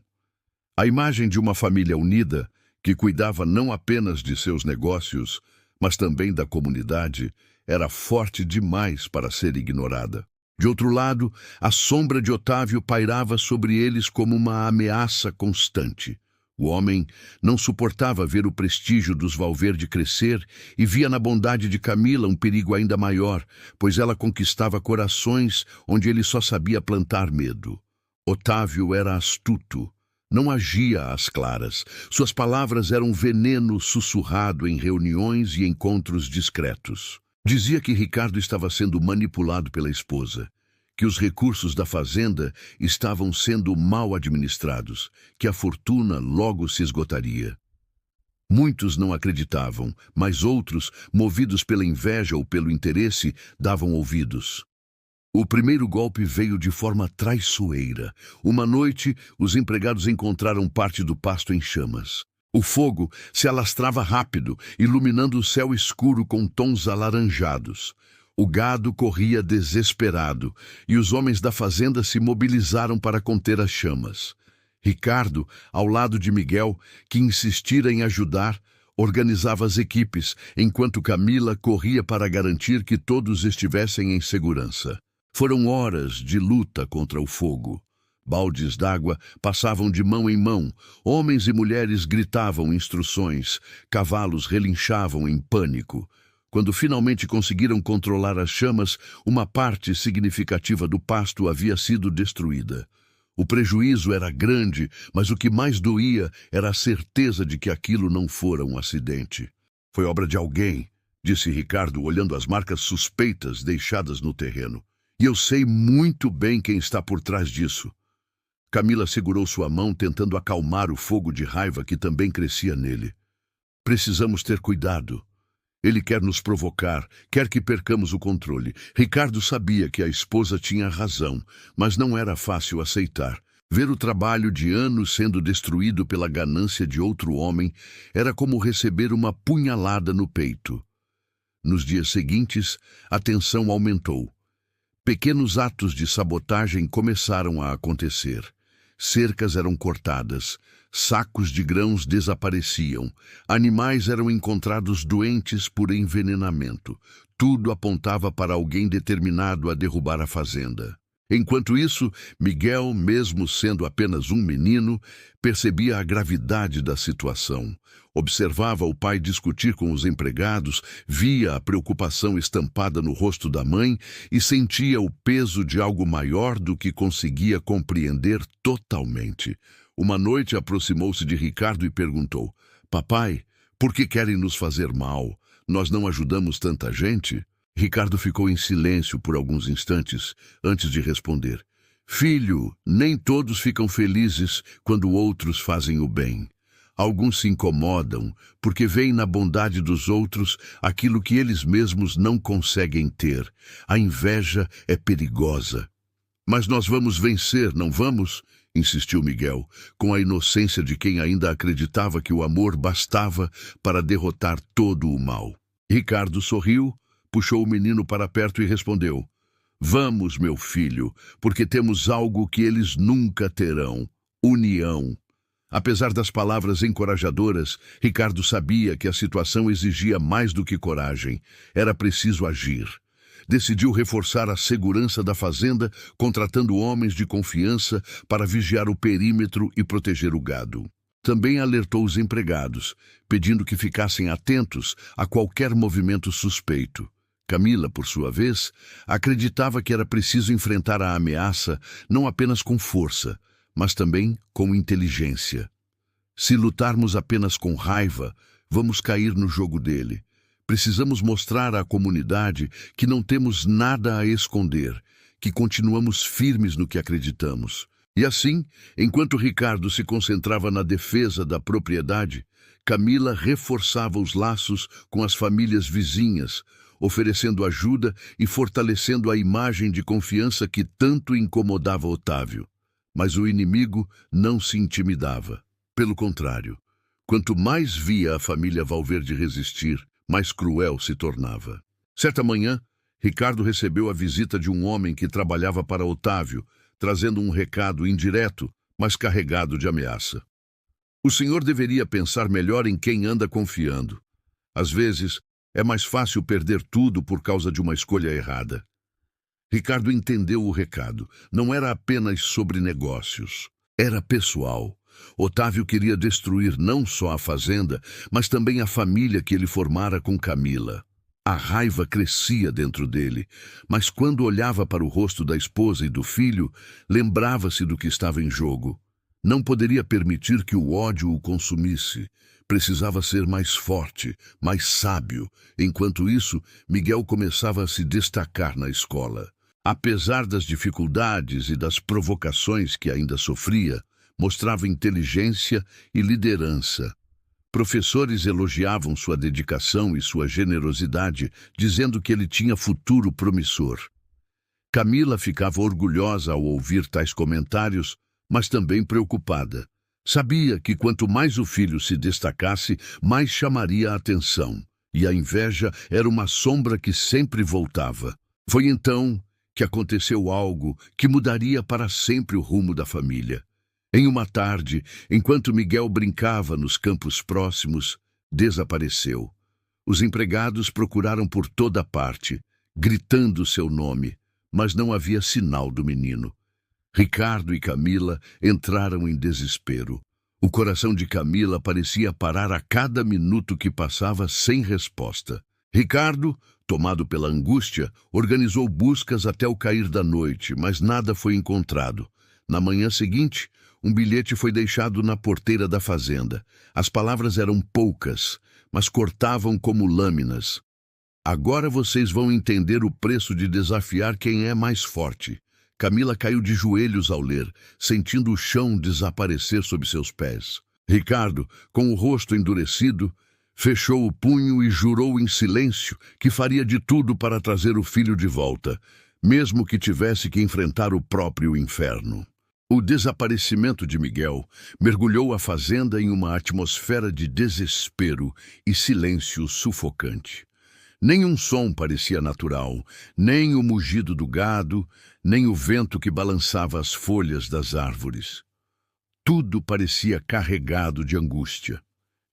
A imagem de uma família unida, que cuidava não apenas de seus negócios, mas também da comunidade, era forte demais para ser ignorada. De outro lado, a sombra de Otávio pairava sobre eles como uma ameaça constante. O homem não suportava ver o prestígio dos Valverde crescer e via na bondade de Camila um perigo ainda maior, pois ela conquistava corações onde ele só sabia plantar medo. Otávio era astuto. Não agia às claras. Suas palavras eram veneno sussurrado em reuniões e encontros discretos. Dizia que Ricardo estava sendo manipulado pela esposa, que os recursos da fazenda estavam sendo mal administrados, que a fortuna logo se esgotaria. Muitos não acreditavam, mas outros, movidos pela inveja ou pelo interesse, davam ouvidos. O primeiro golpe veio de forma traiçoeira. Uma noite, os empregados encontraram parte do pasto em chamas. O fogo se alastrava rápido, iluminando o céu escuro com tons alaranjados. O gado corria desesperado, e os homens da fazenda se mobilizaram para conter as chamas. Ricardo, ao lado de Miguel, que insistira em ajudar, organizava as equipes, enquanto Camila corria para garantir que todos estivessem em segurança. Foram horas de luta contra o fogo. Baldes d'água passavam de mão em mão, homens e mulheres gritavam instruções, cavalos relinchavam em pânico. Quando finalmente conseguiram controlar as chamas, uma parte significativa do pasto havia sido destruída. O prejuízo era grande, mas o que mais doía era a certeza de que aquilo não fora um acidente. Foi obra de alguém, disse Ricardo, olhando as marcas suspeitas deixadas no terreno. E eu sei muito bem quem está por trás disso. Camila segurou sua mão, tentando acalmar o fogo de raiva que também crescia nele. Precisamos ter cuidado. Ele quer nos provocar, quer que percamos o controle. Ricardo sabia que a esposa tinha razão, mas não era fácil aceitar. Ver o trabalho de anos sendo destruído pela ganância de outro homem era como receber uma punhalada no peito. Nos dias seguintes, a tensão aumentou. Pequenos atos de sabotagem começaram a acontecer. Cercas eram cortadas, sacos de grãos desapareciam, animais eram encontrados doentes por envenenamento. Tudo apontava para alguém determinado a derrubar a fazenda. Enquanto isso, Miguel, mesmo sendo apenas um menino, percebia a gravidade da situação. Observava o pai discutir com os empregados, via a preocupação estampada no rosto da mãe e sentia o peso de algo maior do que conseguia compreender totalmente. Uma noite aproximou-se de Ricardo e perguntou: Papai, por que querem nos fazer mal? Nós não ajudamos tanta gente? Ricardo ficou em silêncio por alguns instantes antes de responder: Filho, nem todos ficam felizes quando outros fazem o bem. Alguns se incomodam porque veem na bondade dos outros aquilo que eles mesmos não conseguem ter. A inveja é perigosa. Mas nós vamos vencer, não vamos? Insistiu Miguel, com a inocência de quem ainda acreditava que o amor bastava para derrotar todo o mal. Ricardo sorriu, puxou o menino para perto e respondeu: Vamos, meu filho, porque temos algo que eles nunca terão: união. Apesar das palavras encorajadoras, Ricardo sabia que a situação exigia mais do que coragem. Era preciso agir. Decidiu reforçar a segurança da fazenda, contratando homens de confiança para vigiar o perímetro e proteger o gado. Também alertou os empregados, pedindo que ficassem atentos a qualquer movimento suspeito. Camila, por sua vez, acreditava que era preciso enfrentar a ameaça não apenas com força, mas também com inteligência. Se lutarmos apenas com raiva, vamos cair no jogo dele. Precisamos mostrar à comunidade que não temos nada a esconder, que continuamos firmes no que acreditamos. E assim, enquanto Ricardo se concentrava na defesa da propriedade, Camila reforçava os laços com as famílias vizinhas, oferecendo ajuda e fortalecendo a imagem de confiança que tanto incomodava Otávio. Mas o inimigo não se intimidava. Pelo contrário, quanto mais via a família Valverde resistir, mais cruel se tornava. Certa manhã, Ricardo recebeu a visita de um homem que trabalhava para Otávio, trazendo um recado indireto, mas carregado de ameaça. O senhor deveria pensar melhor em quem anda confiando. Às vezes, é mais fácil perder tudo por causa de uma escolha errada. Ricardo entendeu o recado. Não era apenas sobre negócios. Era pessoal. Otávio queria destruir não só a fazenda, mas também a família que ele formara com Camila. A raiva crescia dentro dele, mas quando olhava para o rosto da esposa e do filho, lembrava-se do que estava em jogo. Não poderia permitir que o ódio o consumisse. Precisava ser mais forte, mais sábio. Enquanto isso, Miguel começava a se destacar na escola. Apesar das dificuldades e das provocações que ainda sofria, mostrava inteligência e liderança. Professores elogiavam sua dedicação e sua generosidade, dizendo que ele tinha futuro promissor. Camila ficava orgulhosa ao ouvir tais comentários, mas também preocupada. Sabia que quanto mais o filho se destacasse, mais chamaria a atenção, e a inveja era uma sombra que sempre voltava. Foi então que aconteceu algo que mudaria para sempre o rumo da família. Em uma tarde, enquanto Miguel brincava nos campos próximos, desapareceu. Os empregados procuraram por toda parte, gritando seu nome, mas não havia sinal do menino. Ricardo e Camila entraram em desespero. O coração de Camila parecia parar a cada minuto que passava sem resposta. Ricardo, tomado pela angústia, organizou buscas até o cair da noite, mas nada foi encontrado. Na manhã seguinte, um bilhete foi deixado na porteira da fazenda. As palavras eram poucas, mas cortavam como lâminas. Agora vocês vão entender o preço de desafiar quem é mais forte. Camila caiu de joelhos ao ler, sentindo o chão desaparecer sob seus pés. Ricardo, com o rosto endurecido, fechou o punho e jurou em silêncio que faria de tudo para trazer o filho de volta, mesmo que tivesse que enfrentar o próprio inferno. O desaparecimento de Miguel mergulhou a fazenda em uma atmosfera de desespero e silêncio sufocante. Nenhum som parecia natural, nem o mugido do gado, nem o vento que balançava as folhas das árvores. Tudo parecia carregado de angústia.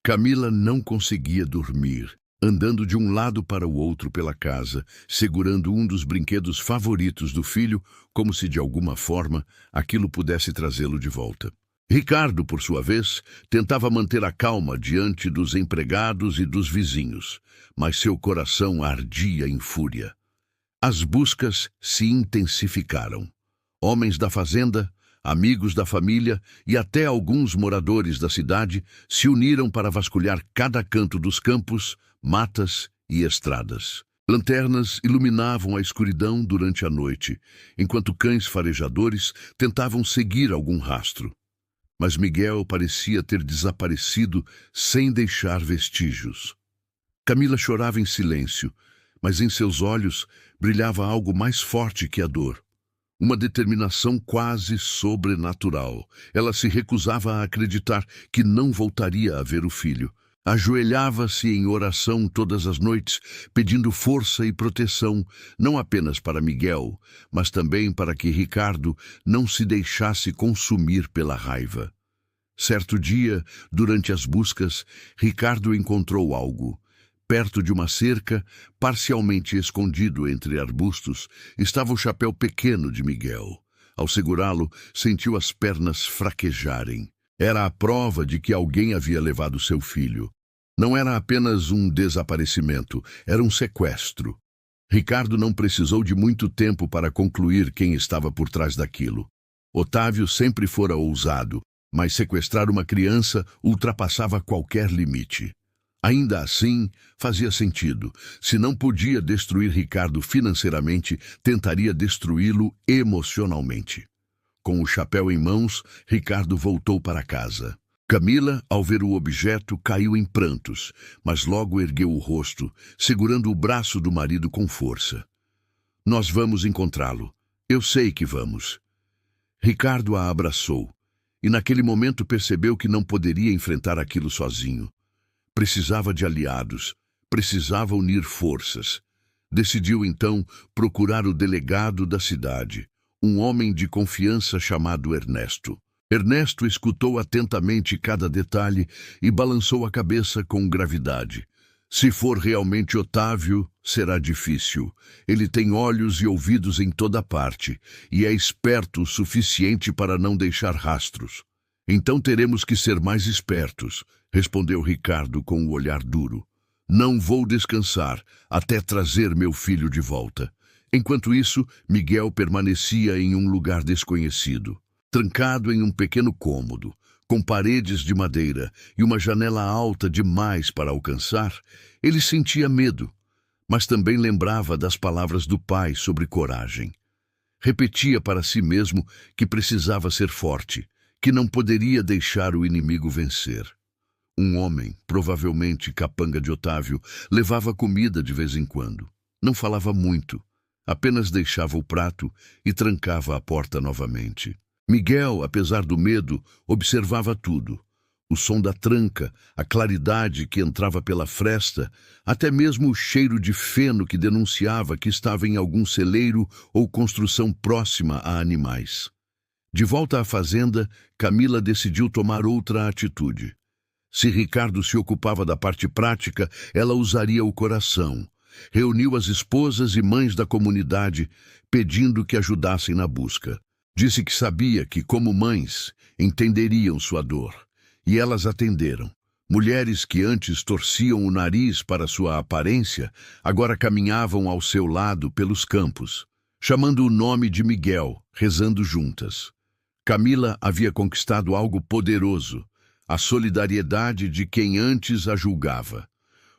Camila não conseguia dormir, andando de um lado para o outro pela casa, segurando um dos brinquedos favoritos do filho, como se de alguma forma aquilo pudesse trazê-lo de volta. Ricardo, por sua vez, tentava manter a calma diante dos empregados e dos vizinhos, mas seu coração ardia em fúria. As buscas se intensificaram. Homens da fazenda, Amigos da família e até alguns moradores da cidade se uniram para vasculhar cada canto dos campos, matas e estradas. Lanternas iluminavam a escuridão durante a noite, enquanto cães farejadores tentavam seguir algum rastro. Mas Miguel parecia ter desaparecido sem deixar vestígios. Camila chorava em silêncio, mas em seus olhos brilhava algo mais forte que a dor. Uma determinação quase sobrenatural. Ela se recusava a acreditar que não voltaria a ver o filho. Ajoelhava-se em oração todas as noites, pedindo força e proteção, não apenas para Miguel, mas também para que Ricardo não se deixasse consumir pela raiva. Certo dia, durante as buscas, Ricardo encontrou algo. Perto de uma cerca, parcialmente escondido entre arbustos, estava o chapéu pequeno de Miguel. Ao segurá-lo, sentiu as pernas fraquejarem. Era a prova de que alguém havia levado seu filho. Não era apenas um desaparecimento, era um sequestro. Ricardo não precisou de muito tempo para concluir quem estava por trás daquilo. Otávio sempre fora ousado, mas sequestrar uma criança ultrapassava qualquer limite. Ainda assim, fazia sentido. Se não podia destruir Ricardo financeiramente, tentaria destruí-lo emocionalmente. Com o chapéu em mãos, Ricardo voltou para casa. Camila, ao ver o objeto, caiu em prantos, mas logo ergueu o rosto, segurando o braço do marido com força. Nós vamos encontrá-lo. Eu sei que vamos. Ricardo a abraçou, e naquele momento percebeu que não poderia enfrentar aquilo sozinho. Precisava de aliados, precisava unir forças. Decidiu então procurar o delegado da cidade, um homem de confiança chamado Ernesto. Ernesto escutou atentamente cada detalhe e balançou a cabeça com gravidade. Se for realmente Otávio, será difícil. Ele tem olhos e ouvidos em toda parte e é esperto o suficiente para não deixar rastros. Então teremos que ser mais espertos, respondeu Ricardo com o olhar duro. Não vou descansar até trazer meu filho de volta. Enquanto isso, Miguel permanecia em um lugar desconhecido. Trancado em um pequeno cômodo, com paredes de madeira e uma janela alta demais para alcançar, ele sentia medo, mas também lembrava das palavras do pai sobre coragem. Repetia para si mesmo que precisava ser forte, que não poderia deixar o inimigo vencer. Um homem, provavelmente capanga de Otávio, levava comida de vez em quando. Não falava muito, apenas deixava o prato e trancava a porta novamente. Miguel, apesar do medo, observava tudo. O som da tranca, a claridade que entrava pela fresta, até mesmo o cheiro de feno que denunciava que estava em algum celeiro ou construção próxima a animais. De volta à fazenda, Camila decidiu tomar outra atitude. Se Ricardo se ocupava da parte prática, ela usaria o coração. Reuniu as esposas e mães da comunidade, pedindo que ajudassem na busca. Disse que sabia que, como mães, entenderiam sua dor. E elas atenderam. Mulheres que antes torciam o nariz para sua aparência, agora caminhavam ao seu lado pelos campos, chamando o nome de Miguel, rezando juntas. Camila havia conquistado algo poderoso, a solidariedade de quem antes a julgava.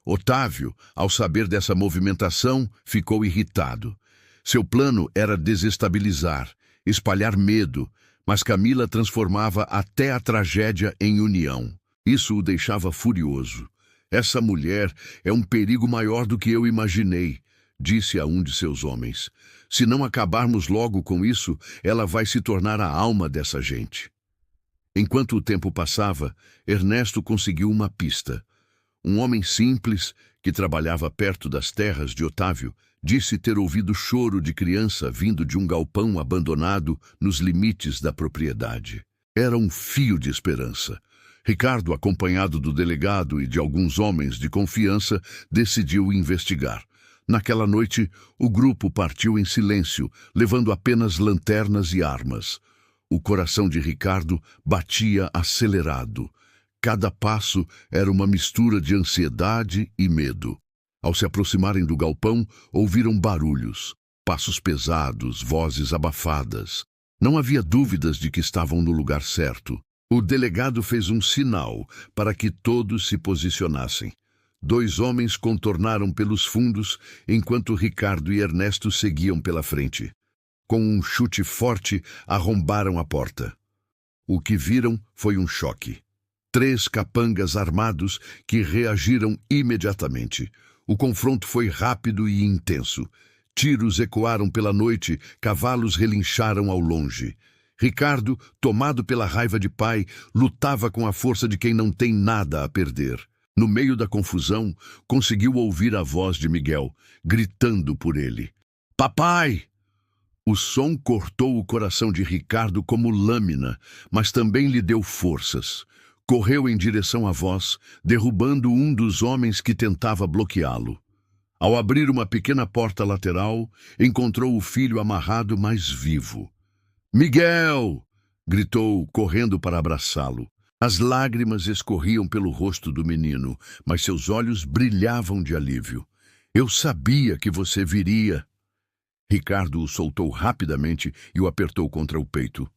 Otávio, ao saber dessa movimentação, ficou irritado. Seu plano era desestabilizar, espalhar medo, mas Camila transformava até a tragédia em união. Isso o deixava furioso. Essa mulher é um perigo maior do que eu imaginei, disse a um de seus homens. Se não acabarmos logo com isso, ela vai se tornar a alma dessa gente. Enquanto o tempo passava, Ernesto conseguiu uma pista. Um homem simples, que trabalhava perto das terras de Otávio, disse ter ouvido choro de criança vindo de um galpão abandonado nos limites da propriedade. Era um fio de esperança. Ricardo, acompanhado do delegado e de alguns homens de confiança, decidiu investigar. Naquela noite, o grupo partiu em silêncio, levando apenas lanternas e armas. O coração de Ricardo batia acelerado. Cada passo era uma mistura de ansiedade e medo. Ao se aproximarem do galpão, ouviram barulhos, passos pesados, vozes abafadas. Não havia dúvidas de que estavam no lugar certo. O delegado fez um sinal para que todos se posicionassem. 2 homens contornaram pelos fundos, enquanto Ricardo e Ernesto seguiam pela frente. Com um chute forte, arrombaram a porta. O que viram foi um choque. 3 capangas armados que reagiram imediatamente. O confronto foi rápido e intenso. Tiros ecoaram pela noite, cavalos relincharam ao longe. Ricardo, tomado pela raiva de pai, lutava com a força de quem não tem nada a perder. No meio da confusão, conseguiu ouvir a voz de Miguel, gritando por ele. "Papai!" O som cortou o coração de Ricardo como lâmina, mas também lhe deu forças. Correu em direção à voz, derrubando um dos homens que tentava bloqueá-lo. Ao abrir uma pequena porta lateral, encontrou o filho amarrado, mas vivo. "Miguel!" gritou, correndo para abraçá-lo. As lágrimas escorriam pelo rosto do menino, mas seus olhos brilhavam de alívio. "Eu sabia que você viria." Ricardo o soltou rapidamente e o apertou contra o peito.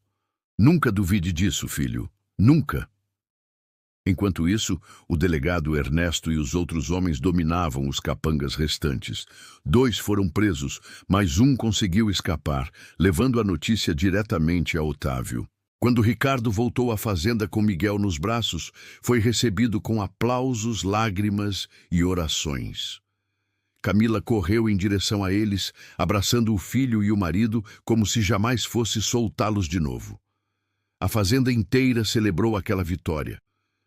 "Nunca duvide disso, filho. Nunca." Enquanto isso, o delegado Ernesto e os outros homens dominavam os capangas restantes. 2 foram presos, mas um conseguiu escapar, levando a notícia diretamente a Otávio. Quando Ricardo voltou à fazenda com Miguel nos braços, foi recebido com aplausos, lágrimas e orações. Camila correu em direção a eles, abraçando o filho e o marido como se jamais fosse soltá-los de novo. A fazenda inteira celebrou aquela vitória.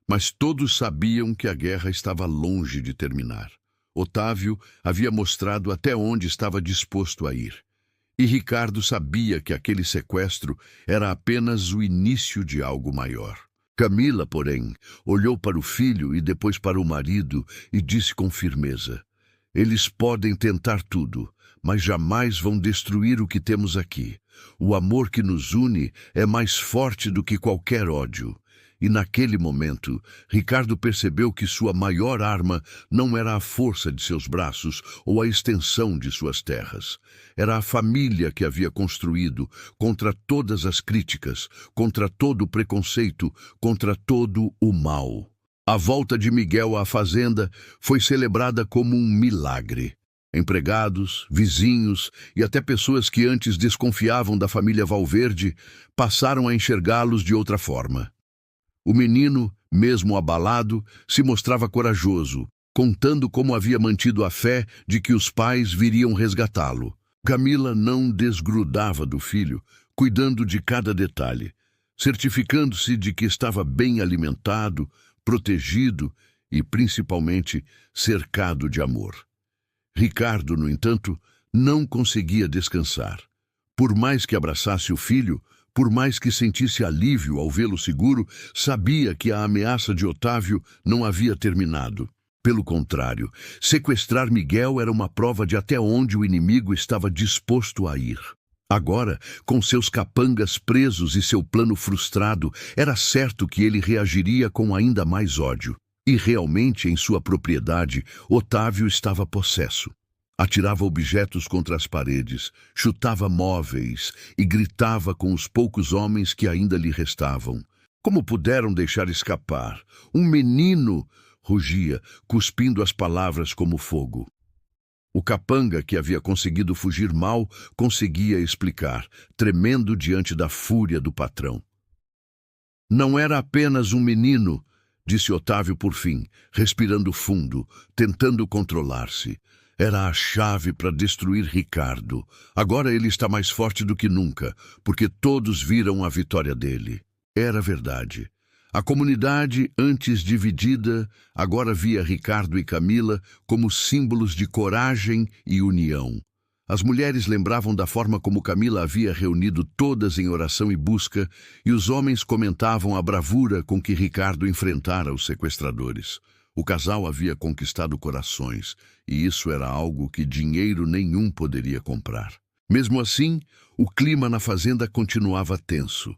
Mas todos sabiam que a guerra estava longe de terminar. Otávio havia mostrado até onde estava disposto a ir. E Ricardo sabia que aquele sequestro era apenas o início de algo maior. Camila, porém, olhou para o filho e depois para o marido e disse com firmeza: "Eles podem tentar tudo, mas jamais vão destruir o que temos aqui. O amor que nos une é mais forte do que qualquer ódio." E naquele momento, Ricardo percebeu que sua maior arma não era a força de seus braços ou a extensão de suas terras. Era a família que havia construído contra todas as críticas, contra todo o preconceito, contra todo o mal. A volta de Miguel à fazenda foi celebrada como um milagre. Empregados, vizinhos e até pessoas que antes desconfiavam da família Valverde passaram a enxergá-los de outra forma. O menino, mesmo abalado, se mostrava corajoso, contando como havia mantido a fé de que os pais viriam resgatá-lo. Camila não desgrudava do filho, cuidando de cada detalhe, certificando-se de que estava bem alimentado, protegido e, principalmente, cercado de amor. Ricardo, no entanto, não conseguia descansar. Por mais que abraçasse o filho, por mais que sentisse alívio ao vê-lo seguro, sabia que a ameaça de Otávio não havia terminado. Pelo contrário, sequestrar Miguel era uma prova de até onde o inimigo estava disposto a ir. Agora, com seus capangas presos e seu plano frustrado, era certo que ele reagiria com ainda mais ódio. E realmente, em sua propriedade, Otávio estava possesso. Atirava objetos contra as paredes, chutava móveis e gritava com os poucos homens que ainda lhe restavam. Como puderam deixar escapar? Um menino! Rugia, cuspindo as palavras como fogo. O capanga, que havia conseguido fugir mal, conseguia explicar, tremendo diante da fúria do patrão. "Não era apenas um menino", disse Otávio por fim, respirando fundo, tentando controlar-se. "Era a chave para destruir Ricardo. Agora ele está mais forte do que nunca, porque todos viram a vitória dele." Era verdade. A comunidade, antes dividida, agora via Ricardo e Camila como símbolos de coragem e união. As mulheres lembravam da forma como Camila havia reunido todas em oração e busca, e os homens comentavam a bravura com que Ricardo enfrentara os sequestradores. O casal havia conquistado corações, e isso era algo que dinheiro nenhum poderia comprar. Mesmo assim, o clima na fazenda continuava tenso.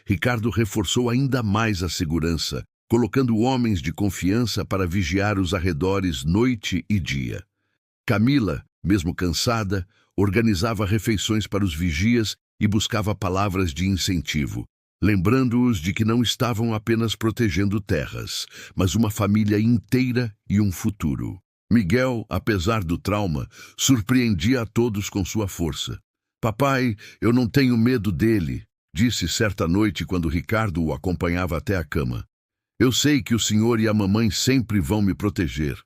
Ricardo reforçou ainda mais a segurança, colocando homens de confiança para vigiar os arredores noite e dia. Camila, mesmo cansada, organizava refeições para os vigias e buscava palavras de incentivo, lembrando-os de que não estavam apenas protegendo terras, mas uma família inteira e um futuro. Miguel, apesar do trauma, surpreendia a todos com sua força. "Papai, eu não tenho medo dele", disse certa noite quando Ricardo o acompanhava até a cama. "Eu sei que o senhor e a mamãe sempre vão me proteger."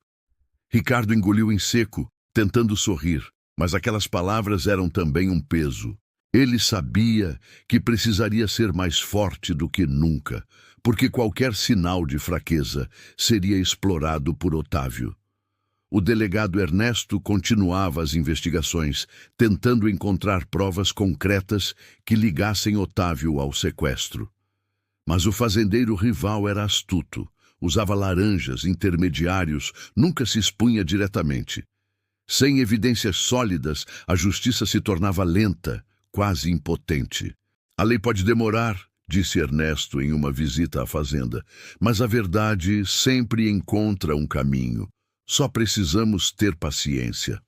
Ricardo engoliu em seco, tentando sorrir, mas aquelas palavras eram também um peso. Ele sabia que precisaria ser mais forte do que nunca, porque qualquer sinal de fraqueza seria explorado por Otávio. O delegado Ernesto continuava as investigações, tentando encontrar provas concretas que ligassem Otávio ao sequestro. Mas o fazendeiro rival era astuto, usava laranjas, intermediários, nunca se expunha diretamente. Sem evidências sólidas, a justiça se tornava lenta, quase impotente. "A lei pode demorar", disse Ernesto em uma visita à fazenda, "mas a verdade sempre encontra um caminho. Só precisamos ter paciência."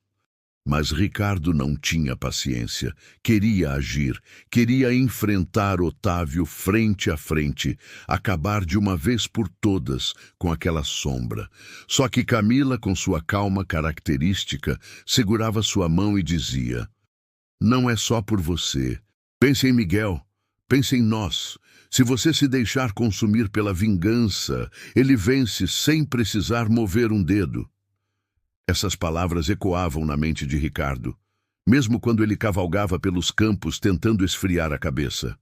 Mas Ricardo não tinha paciência. Queria agir, queria enfrentar Otávio frente a frente, acabar de uma vez por todas com aquela sombra. Só que Camila, com sua calma característica, segurava sua mão e dizia: "Não é só por você. Pense em Miguel. Pense em nós. Se você se deixar consumir pela vingança, ele vence sem precisar mover um dedo." Essas palavras ecoavam na mente de Ricardo, mesmo quando ele cavalgava pelos campos tentando esfriar a cabeça.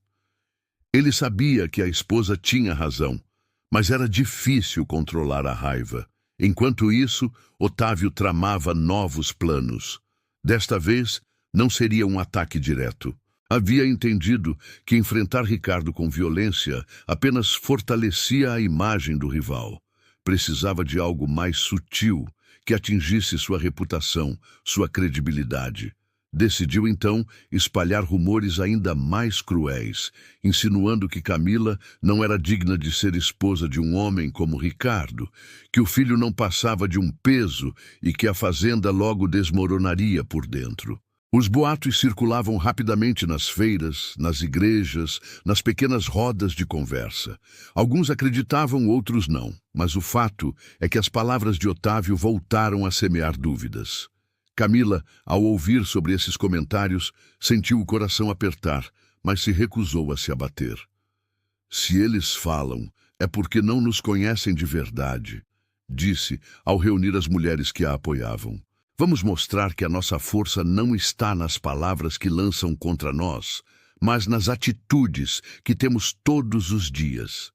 Ele sabia que a esposa tinha razão, mas era difícil controlar a raiva. Enquanto isso, Otávio tramava novos planos. Desta vez, não seria um ataque direto. Havia entendido que enfrentar Ricardo com violência apenas fortalecia a imagem do rival. Precisava de algo mais sutil, que atingisse sua reputação, sua credibilidade. Decidiu, então, espalhar rumores ainda mais cruéis, insinuando que Camila não era digna de ser esposa de um homem como Ricardo, que o filho não passava de um peso e que a fazenda logo desmoronaria por dentro. Os boatos circulavam rapidamente nas feiras, nas igrejas, nas pequenas rodas de conversa. Alguns acreditavam, outros não, mas o fato é que as palavras de Otávio voltaram a semear dúvidas. Camila, ao ouvir sobre esses comentários, sentiu o coração apertar, mas se recusou a se abater. "Se eles falam, é porque não nos conhecem de verdade", disse ao reunir as mulheres que a apoiavam. "Vamos mostrar que a nossa força não está nas palavras que lançam contra nós, mas nas atitudes que temos todos os dias."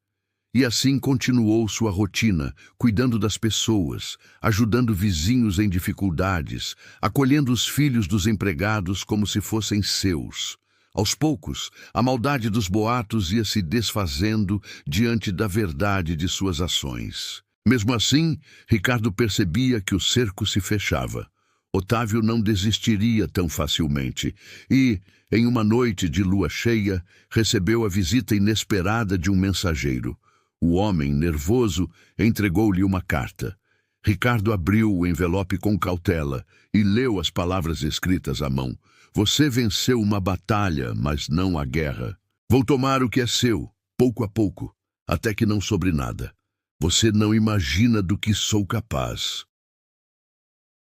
E assim continuou sua rotina, cuidando das pessoas, ajudando vizinhos em dificuldades, acolhendo os filhos dos empregados como se fossem seus. Aos poucos, a maldade dos boatos ia se desfazendo diante da verdade de suas ações. Mesmo assim, Ricardo percebia que o cerco se fechava. Otávio não desistiria tão facilmente e, em uma noite de lua cheia, recebeu a visita inesperada de um mensageiro. O homem, nervoso, entregou-lhe uma carta. Ricardo abriu o envelope com cautela e leu as palavras escritas à mão. "Você venceu uma batalha, mas não a guerra. Vou tomar o que é seu, pouco a pouco, até que não sobre nada. Você não imagina do que sou capaz."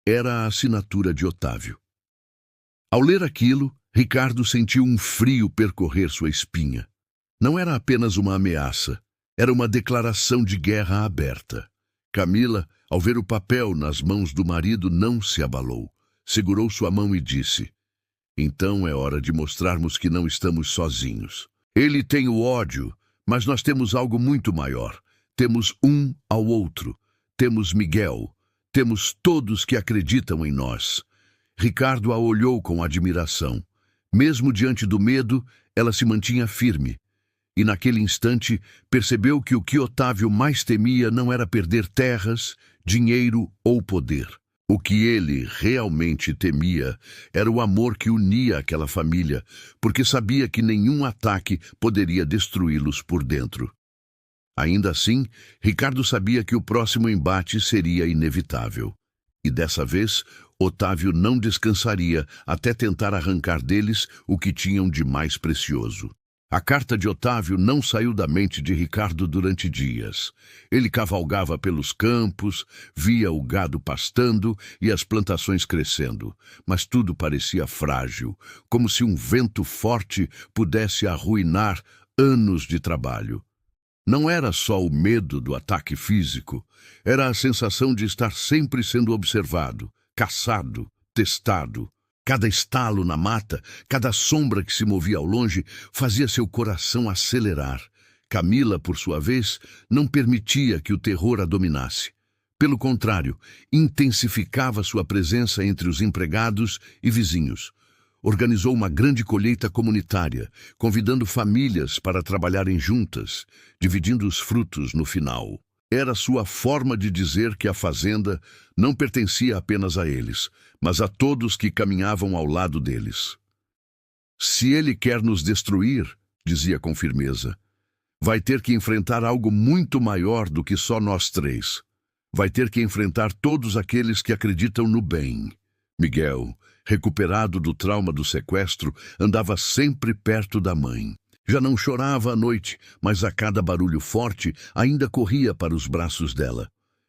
Era a assinatura de Otávio. Ao ler aquilo, Ricardo sentiu um frio percorrer sua espinha. Não era apenas uma ameaça, era uma declaração de guerra aberta. Camila, ao ver o papel nas mãos do marido, não se abalou. Segurou sua mão e disse: "Então é hora de mostrarmos que não estamos sozinhos. Ele tem o ódio, mas nós temos algo muito maior. Temos um ao outro. Temos Miguel. Temos todos que acreditam em nós." Ricardo a olhou com admiração. Mesmo diante do medo, ela se mantinha firme. E naquele instante, percebeu que o que Otávio mais temia não era perder terras, dinheiro ou poder. O que ele realmente temia era o amor que unia aquela família, porque sabia que nenhum ataque poderia destruí-los por dentro. Ainda assim, Ricardo sabia que o próximo embate seria inevitável. E dessa vez, Otávio não descansaria até tentar arrancar deles o que tinham de mais precioso. A carta de Otávio não saiu da mente de Ricardo durante dias. Ele cavalgava pelos campos, via o gado pastando e as plantações crescendo, mas tudo parecia frágil, como se um vento forte pudesse arruinar anos de trabalho. Não era só o medo do ataque físico, era a sensação de estar sempre sendo observado, caçado, testado. Cada estalo na mata, cada sombra que se movia ao longe, fazia seu coração acelerar. Camila, por sua vez, não permitia que o terror a dominasse. Pelo contrário, intensificava sua presença entre os empregados e vizinhos. Organizou uma grande colheita comunitária, convidando famílias para trabalharem juntas, dividindo os frutos no final. Era sua forma de dizer que a fazenda não pertencia apenas a eles, mas a todos que caminhavam ao lado deles. Se ele quer nos destruir, dizia com firmeza, vai ter que enfrentar algo muito maior do que só nós três. Vai ter que enfrentar todos aqueles que acreditam no bem. Miguel, recuperado do trauma do sequestro, andava sempre perto da mãe. Já não chorava à noite, mas a cada barulho forte ainda corria para os braços dela.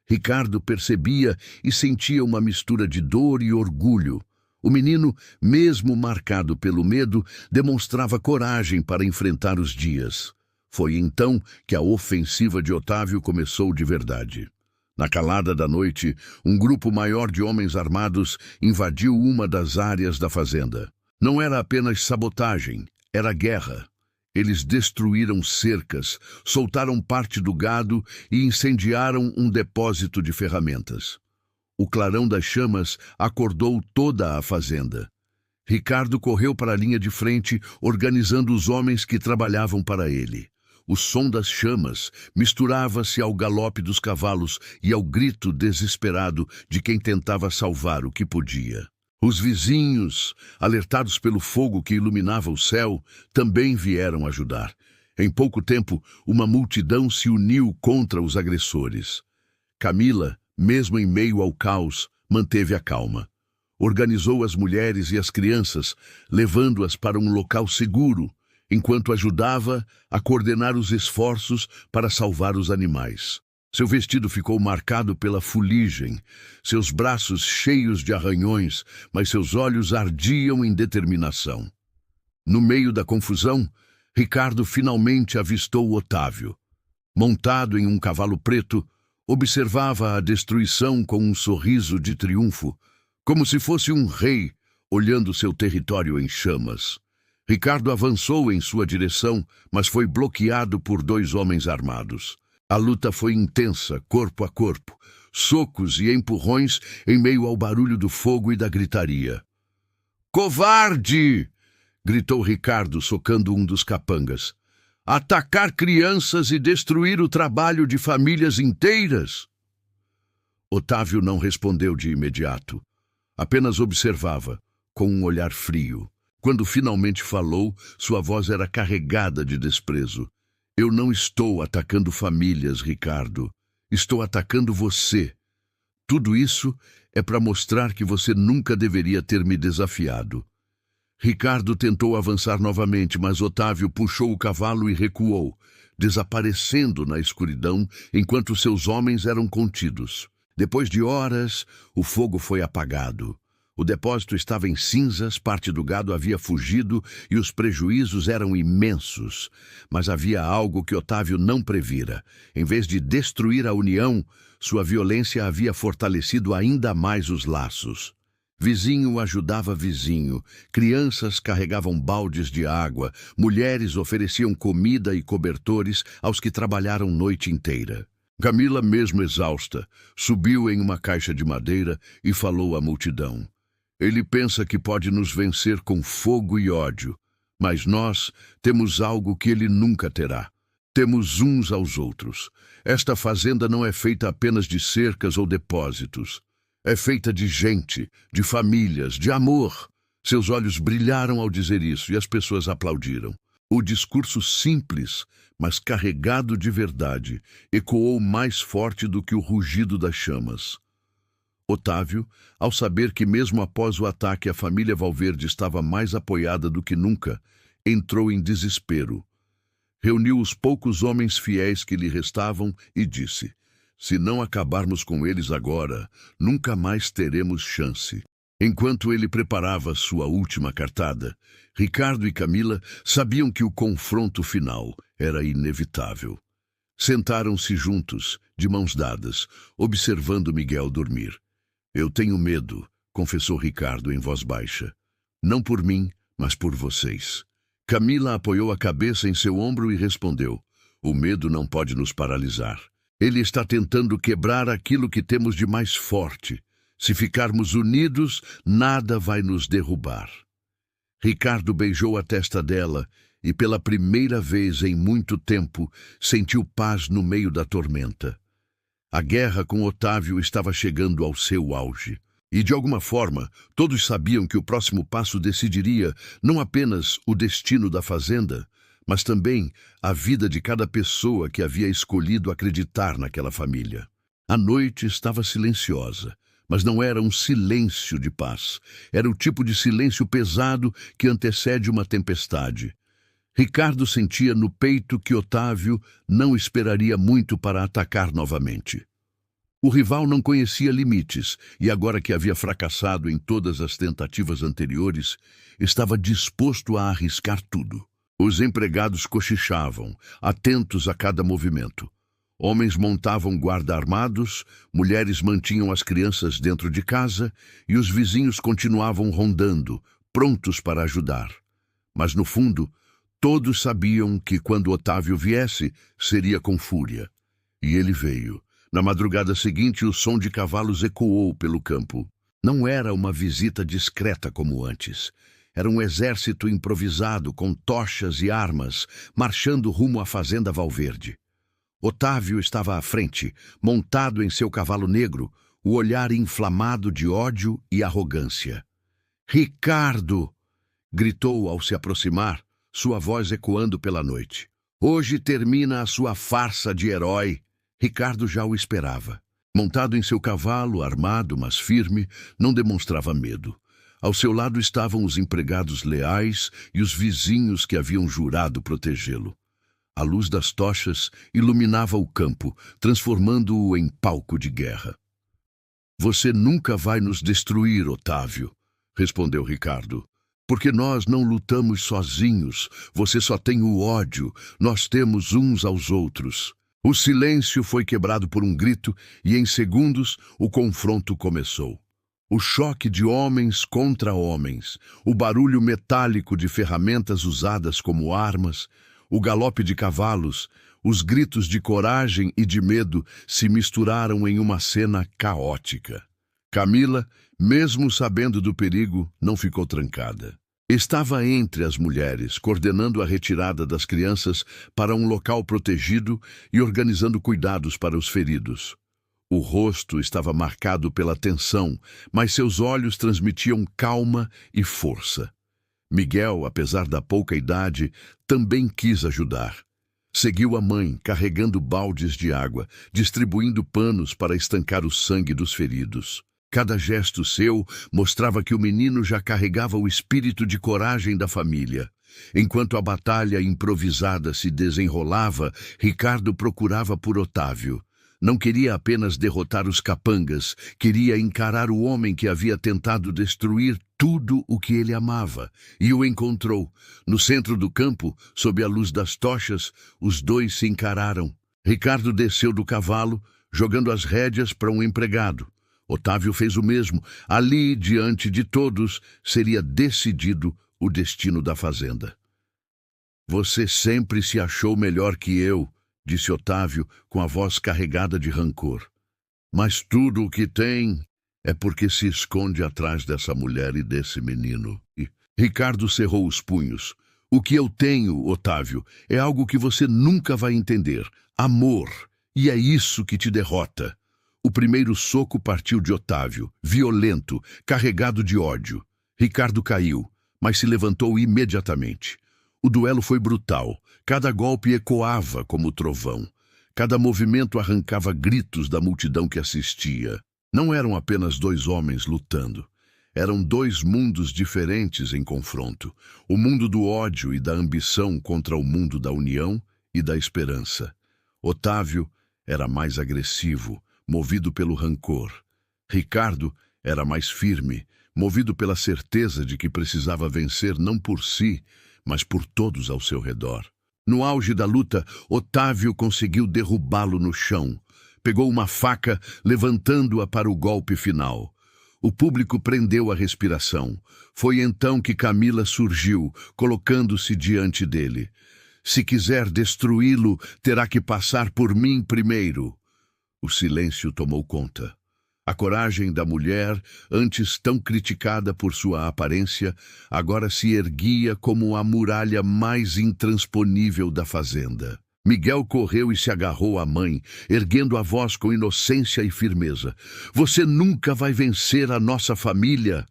Ricardo percebia e sentia uma mistura de dor e orgulho. O menino, mesmo marcado pelo medo, demonstrava coragem para enfrentar os dias. Foi então que a ofensiva de Otávio começou de verdade. Na calada da noite, um grupo maior de homens armados invadiu uma das áreas da fazenda. Não era apenas sabotagem, era guerra. Eles destruíram cercas, soltaram parte do gado e incendiaram um depósito de ferramentas. O clarão das chamas acordou toda a fazenda. Ricardo correu para a linha de frente, organizando os homens que trabalhavam para ele. O som das chamas misturava-se ao galope dos cavalos e ao grito desesperado de quem tentava salvar o que podia. Os vizinhos, alertados pelo fogo que iluminava o céu, também vieram ajudar. Em pouco tempo, uma multidão se uniu contra os agressores. Camila, mesmo em meio ao caos, manteve a calma. Organizou as mulheres e as crianças, levando-as para um local seguro, enquanto ajudava a coordenar os esforços para salvar os animais. Seu vestido ficou marcado pela fuligem, seus braços cheios de arranhões, mas seus olhos ardiam em determinação. No meio da confusão, Ricardo finalmente avistou Otávio. Montado em um cavalo preto, observava a destruição com um sorriso de triunfo, como se fosse um rei olhando seu território em chamas. Ricardo avançou em sua direção, mas foi bloqueado por dois homens armados. A luta foi intensa, corpo a corpo, socos e empurrões em meio ao barulho do fogo e da gritaria. "Covarde!" gritou Ricardo, socando um dos capangas. "Atacar crianças e destruir o trabalho de famílias inteiras!" Otávio não respondeu de imediato. Apenas observava, com um olhar frio. Quando finalmente falou, sua voz era carregada de desprezo. "Eu não estou atacando famílias, Ricardo. Estou atacando você. Tudo isso é para mostrar que você nunca deveria ter me desafiado." Ricardo tentou avançar novamente, mas Otávio puxou o cavalo e recuou, desaparecendo na escuridão enquanto seus homens eram contidos. Depois de horas, o fogo foi apagado. O depósito estava em cinzas, parte do gado havia fugido e os prejuízos eram imensos. Mas havia algo que Otávio não previra. Em vez de destruir a união, sua violência havia fortalecido ainda mais os laços. Vizinho ajudava vizinho, crianças carregavam baldes de água, mulheres ofereciam comida e cobertores aos que trabalharam noite inteira. Camila, mesmo exausta, subiu em uma caixa de madeira e falou à multidão. "Ele pensa que pode nos vencer com fogo e ódio, mas nós temos algo que ele nunca terá. Temos uns aos outros. Esta fazenda não é feita apenas de cercas ou depósitos. É feita de gente, de famílias, de amor." Seus olhos brilharam ao dizer isso e as pessoas aplaudiram. O discurso simples, mas carregado de verdade, ecoou mais forte do que o rugido das chamas. Otávio, ao saber que mesmo após o ataque a família Valverde estava mais apoiada do que nunca, entrou em desespero. Reuniu os poucos homens fiéis que lhe restavam e disse: "Se não acabarmos com eles agora, nunca mais teremos chance." Enquanto ele preparava sua última cartada, Ricardo e Camila sabiam que o confronto final era inevitável. Sentaram-se juntos, de mãos dadas, observando Miguel dormir. "Eu tenho medo", confessou Ricardo em voz baixa. "Não por mim, mas por vocês." Camila apoiou a cabeça em seu ombro e respondeu: "O medo não pode nos paralisar. Ele está tentando quebrar aquilo que temos de mais forte. Se ficarmos unidos, nada vai nos derrubar." Ricardo beijou a testa dela e, pela primeira vez em muito tempo, sentiu paz no meio da tormenta. A guerra com Otávio estava chegando ao seu auge. E, de alguma forma, todos sabiam que o próximo passo decidiria não apenas o destino da fazenda, mas também a vida de cada pessoa que havia escolhido acreditar naquela família. A noite estava silenciosa, mas não era um silêncio de paz. Era o tipo de silêncio pesado que antecede uma tempestade. Ricardo sentia no peito que Otávio não esperaria muito para atacar novamente. O rival não conhecia limites e, agora que havia fracassado em todas as tentativas anteriores, estava disposto a arriscar tudo. Os empregados cochichavam, atentos a cada movimento. Homens montavam guarda-armados, mulheres mantinham as crianças dentro de casa e os vizinhos continuavam rondando, prontos para ajudar. Mas, no fundo, todos sabiam que quando Otávio viesse, seria com fúria. E ele veio. Na madrugada seguinte, o som de cavalos ecoou pelo campo. Não era uma visita discreta como antes. Era um exército improvisado, com tochas e armas, marchando rumo à fazenda Valverde. Otávio estava à frente, montado em seu cavalo negro, o olhar inflamado de ódio e arrogância. "Ricardo!" gritou ao se aproximar, sua voz ecoando pela noite. "Hoje termina a sua farsa de herói." Ricardo já o esperava. Montado em seu cavalo, armado, mas firme, não demonstrava medo. Ao seu lado estavam os empregados leais e os vizinhos que haviam jurado protegê-lo. A luz das tochas iluminava o campo, transformando-o em palco de guerra. "Você nunca vai nos destruir, Otávio", respondeu Ricardo. "Porque nós não lutamos sozinhos. Você só tem o ódio. Nós temos uns aos outros." O silêncio foi quebrado por um grito e, em segundos, o confronto começou. O choque de homens contra homens, o barulho metálico de ferramentas usadas como armas, o galope de cavalos, os gritos de coragem e de medo se misturaram em uma cena caótica. Camila, mesmo sabendo do perigo, não ficou trancada. Estava entre as mulheres, coordenando a retirada das crianças para um local protegido e organizando cuidados para os feridos. O rosto estava marcado pela tensão, mas seus olhos transmitiam calma e força. Miguel, apesar da pouca idade, também quis ajudar. Seguiu a mãe, carregando baldes de água, distribuindo panos para estancar o sangue dos feridos. Cada gesto seu mostrava que o menino já carregava o espírito de coragem da família. Enquanto a batalha improvisada se desenrolava, Ricardo procurava por Otávio. Não queria apenas derrotar os capangas, queria encarar o homem que havia tentado destruir tudo o que ele amava. E o encontrou. No centro do campo, sob a luz das tochas, os dois se encararam. Ricardo desceu do cavalo, jogando as rédeas para um empregado. Otávio fez o mesmo. Ali, diante de todos, seria decidido o destino da fazenda. "Você sempre se achou melhor que eu", disse Otávio com a voz carregada de rancor. "Mas tudo o que tem é porque se esconde atrás dessa mulher e desse menino." Ricardo cerrou os punhos. "O que eu tenho, Otávio, é algo que você nunca vai entender. Amor. E é isso que te derrota." O primeiro soco partiu de Otávio, violento, carregado de ódio. Ricardo caiu, mas se levantou imediatamente. O duelo foi brutal. Cada golpe ecoava como trovão. Cada movimento arrancava gritos da multidão que assistia. Não eram apenas dois homens lutando. Eram dois mundos diferentes em confronto. O mundo do ódio e da ambição contra o mundo da união e da esperança. Otávio era mais agressivo, movido pelo rancor. Ricardo era mais firme, movido pela certeza de que precisava vencer não por si, mas por todos ao seu redor. No auge da luta, Otávio conseguiu derrubá-lo no chão. Pegou uma faca, levantando-a para o golpe final. O público prendeu a respiração. Foi então que Camila surgiu, colocando-se diante dele. Se quiser destruí-lo, terá que passar por mim primeiro. O silêncio tomou conta. A coragem da mulher, antes tão criticada por sua aparência, agora se erguia como a muralha mais intransponível da fazenda. Miguel correu e se agarrou à mãe, erguendo a voz com inocência e firmeza. Você nunca vai vencer a nossa família.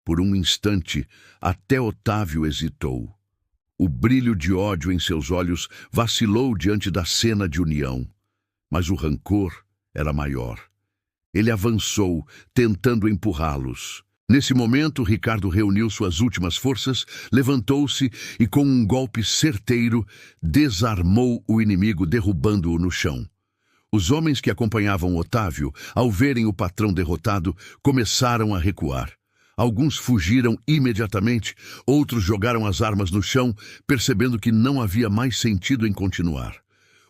Por um instante, até Otávio hesitou. O brilho de ódio em seus olhos vacilou diante da cena de união. Mas o rancor era maior. Ele avançou, tentando empurrá-los. Nesse momento, Ricardo reuniu suas últimas forças, levantou-se e, com um golpe certeiro, desarmou o inimigo, derrubando-o no chão. Os homens que acompanhavam Otávio, ao verem o patrão derrotado, começaram a recuar. Alguns fugiram imediatamente, outros jogaram as armas no chão, percebendo que não havia mais sentido em continuar.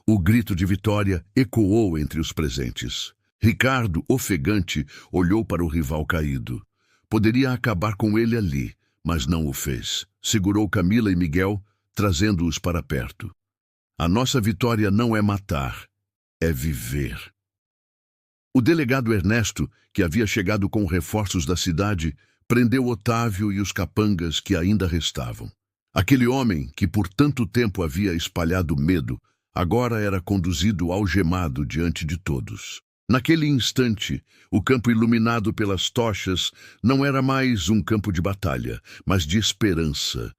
O grito de vitória ecoou entre os presentes. Ricardo, ofegante, olhou para o rival caído. Poderia acabar com ele ali, mas não o fez. Segurou Camila e Miguel, trazendo-os para perto. A nossa vitória não é matar, é viver. O delegado Ernesto, que havia chegado com reforços da cidade, prendeu Otávio e os capangas que ainda restavam. Aquele homem, que por tanto tempo havia espalhado medo, agora era conduzido algemado diante de todos. Naquele instante, o campo iluminado pelas tochas não era mais um campo de batalha, mas de esperança.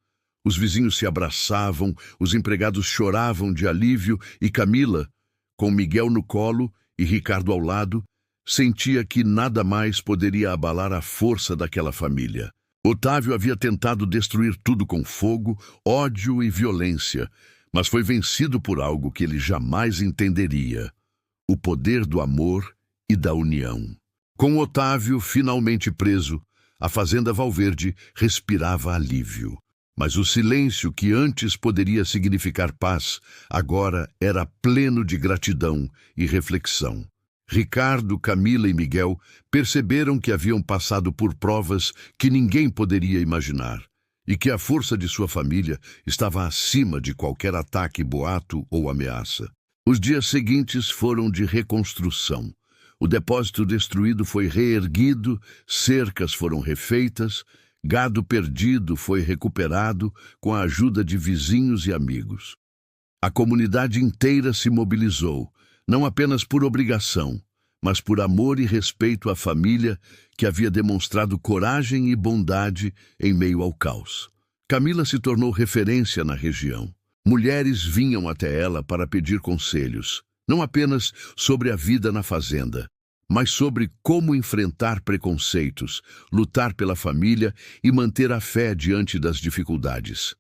Os vizinhos se abraçavam, os empregados choravam de alívio e Camila, com Miguel no colo e Ricardo ao lado, sentia que nada mais poderia abalar a força daquela família. Otávio havia tentado destruir tudo com fogo, ódio e violência, mas foi vencido por algo que ele jamais entenderia: o poder do amor e da união. Com Otávio finalmente preso, a fazenda Valverde respirava alívio. Mas o silêncio que antes poderia significar paz, agora era pleno de gratidão e reflexão. Ricardo, Camila e Miguel perceberam que haviam passado por provas que ninguém poderia imaginar, e que a força de sua família estava acima de qualquer ataque, boato ou ameaça. Os dias seguintes foram de reconstrução. O depósito destruído foi reerguido, cercas foram refeitas, gado perdido foi recuperado com a ajuda de vizinhos e amigos. A comunidade inteira se mobilizou, não apenas por obrigação, mas por amor e respeito à família que havia demonstrado coragem e bondade em meio ao caos. Camila se tornou referência na região. Mulheres vinham até ela para pedir conselhos, não apenas sobre a vida na fazenda, mas sobre como enfrentar preconceitos, lutar pela família e manter a fé diante das dificuldades.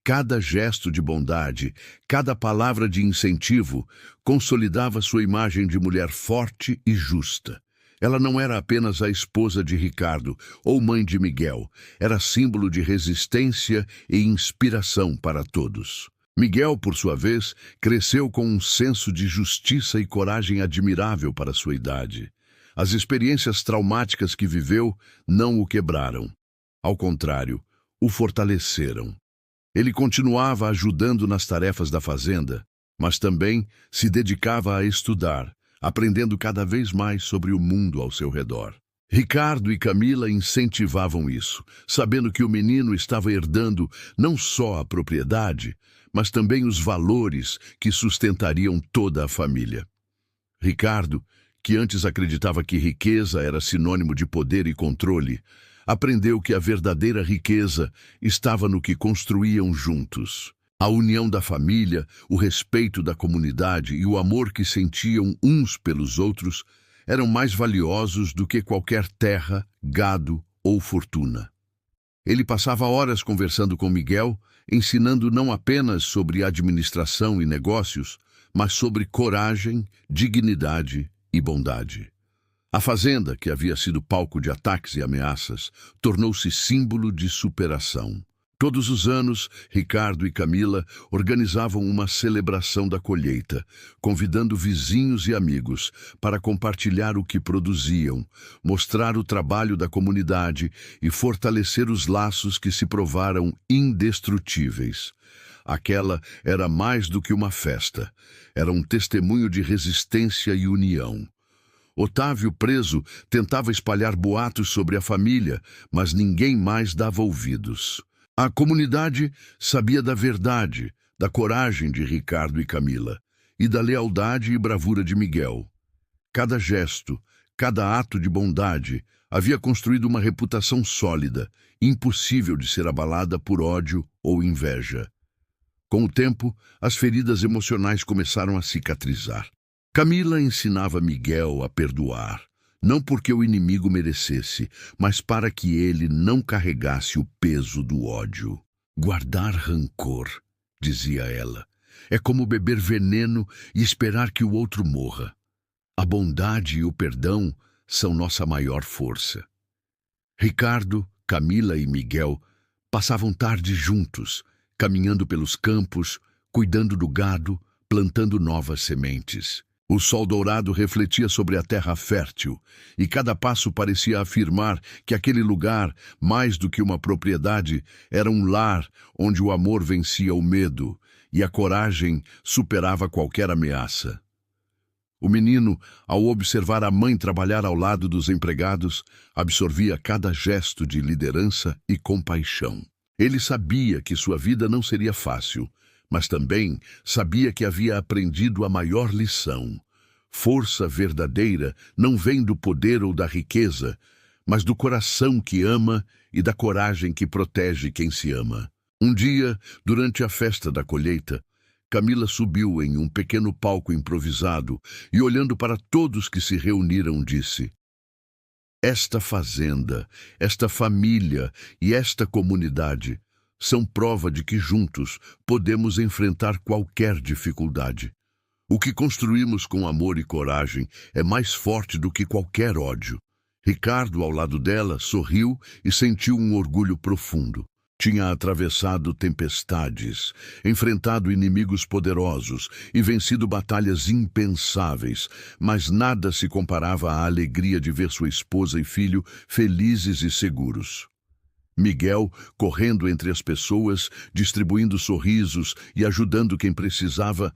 Cada gesto de bondade, cada palavra de incentivo, consolidava sua imagem de mulher forte e justa. Ela não era apenas a esposa de Ricardo ou mãe de Miguel, era símbolo de resistência e inspiração para todos. Miguel, por sua vez, cresceu com um senso de justiça e coragem admirável para sua idade. As experiências traumáticas que viveu não o quebraram. Ao contrário, o fortaleceram. Ele continuava ajudando nas tarefas da fazenda, mas também se dedicava a estudar, aprendendo cada vez mais sobre o mundo ao seu redor. Ricardo e Camila incentivavam isso, sabendo que o menino estava herdando não só a propriedade, mas também os valores que sustentariam toda a família. Ricardo, que antes acreditava que riqueza era sinônimo de poder e controle, aprendeu que a verdadeira riqueza estava no que construíam juntos. A união da família, o respeito da comunidade e o amor que sentiam uns pelos outros eram mais valiosos do que qualquer terra, gado ou fortuna. Ele passava horas conversando com Miguel, ensinando não apenas sobre administração e negócios, mas sobre coragem, dignidade e bondade. A fazenda, que havia sido palco de ataques e ameaças, tornou-se símbolo de superação. Todos os anos, Ricardo e Camila organizavam uma celebração da colheita, convidando vizinhos e amigos para compartilhar o que produziam, mostrar o trabalho da comunidade e fortalecer os laços que se provaram indestrutíveis. Aquela era mais do que uma festa, era um testemunho de resistência e união. Otávio, preso, tentava espalhar boatos sobre a família, mas ninguém mais dava ouvidos. A comunidade sabia da verdade, da coragem de Ricardo e Camila, e da lealdade e bravura de Miguel. Cada gesto, cada ato de bondade havia construído uma reputação sólida, impossível de ser abalada por ódio ou inveja. Com o tempo, as feridas emocionais começaram a cicatrizar. Camila ensinava Miguel a perdoar, não porque o inimigo merecesse, mas para que ele não carregasse o peso do ódio. Guardar rancor, dizia ela, é como beber veneno e esperar que o outro morra. A bondade e o perdão são nossa maior força. Ricardo, Camila e Miguel passavam tardes juntos, caminhando pelos campos, cuidando do gado, plantando novas sementes. O sol dourado refletia sobre a terra fértil, e cada passo parecia afirmar que aquele lugar, mais do que uma propriedade, era um lar onde o amor vencia o medo e a coragem superava qualquer ameaça. O menino, ao observar a mãe trabalhar ao lado dos empregados, absorvia cada gesto de liderança e compaixão. Ele sabia que sua vida não seria fácil, mas também sabia que havia aprendido a maior lição. Força verdadeira não vem do poder ou da riqueza, mas do coração que ama e da coragem que protege quem se ama. Um dia, durante a festa da colheita, Camila subiu em um pequeno palco improvisado e, olhando para todos que se reuniram, disse: "Esta fazenda, esta família e esta comunidade são prova de que juntos podemos enfrentar qualquer dificuldade. O que construímos com amor e coragem é mais forte do que qualquer ódio." Ricardo, ao lado dela, sorriu e sentiu um orgulho profundo. Tinha atravessado tempestades, enfrentado inimigos poderosos e vencido batalhas impensáveis, mas nada se comparava à alegria de ver sua esposa e filho felizes e seguros. Miguel, correndo entre as pessoas, distribuindo sorrisos e ajudando quem precisava,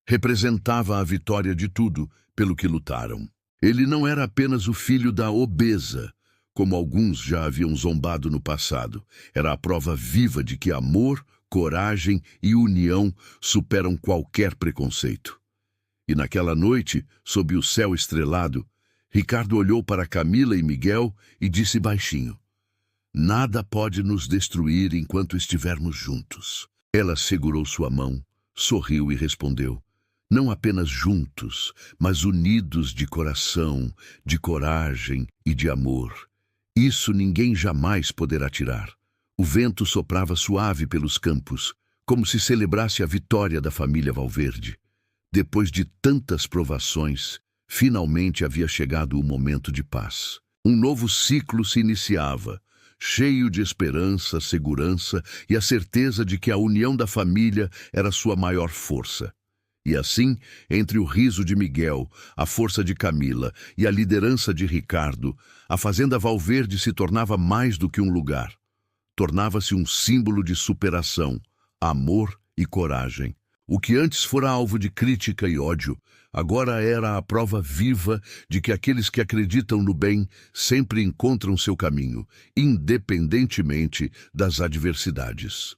representava a vitória de tudo pelo que lutaram. Ele não era apenas o filho da obesa, como alguns já haviam zombado no passado. Era a prova viva de que amor, coragem e união superam qualquer preconceito. E naquela noite, sob o céu estrelado, Ricardo olhou para Camila e Miguel e disse baixinho: "Nada pode nos destruir enquanto estivermos juntos." Ela segurou sua mão, sorriu e respondeu: "Não apenas juntos, mas unidos de coração, de coragem e de amor. Isso ninguém jamais poderá tirar." O vento soprava suave pelos campos, como se celebrasse a vitória da família Valverde. Depois de tantas provações, finalmente havia chegado o momento de paz. Um novo ciclo se iniciava, cheio de esperança, segurança e a certeza de que a união da família era sua maior força. E assim, entre o riso de Miguel, a força de Camila e a liderança de Ricardo, a fazenda Valverde se tornava mais do que um lugar. Tornava-se um símbolo de superação, amor e coragem. O que antes fora alvo de crítica e ódio, agora era a prova viva de que aqueles que acreditam no bem sempre encontram seu caminho, independentemente das adversidades.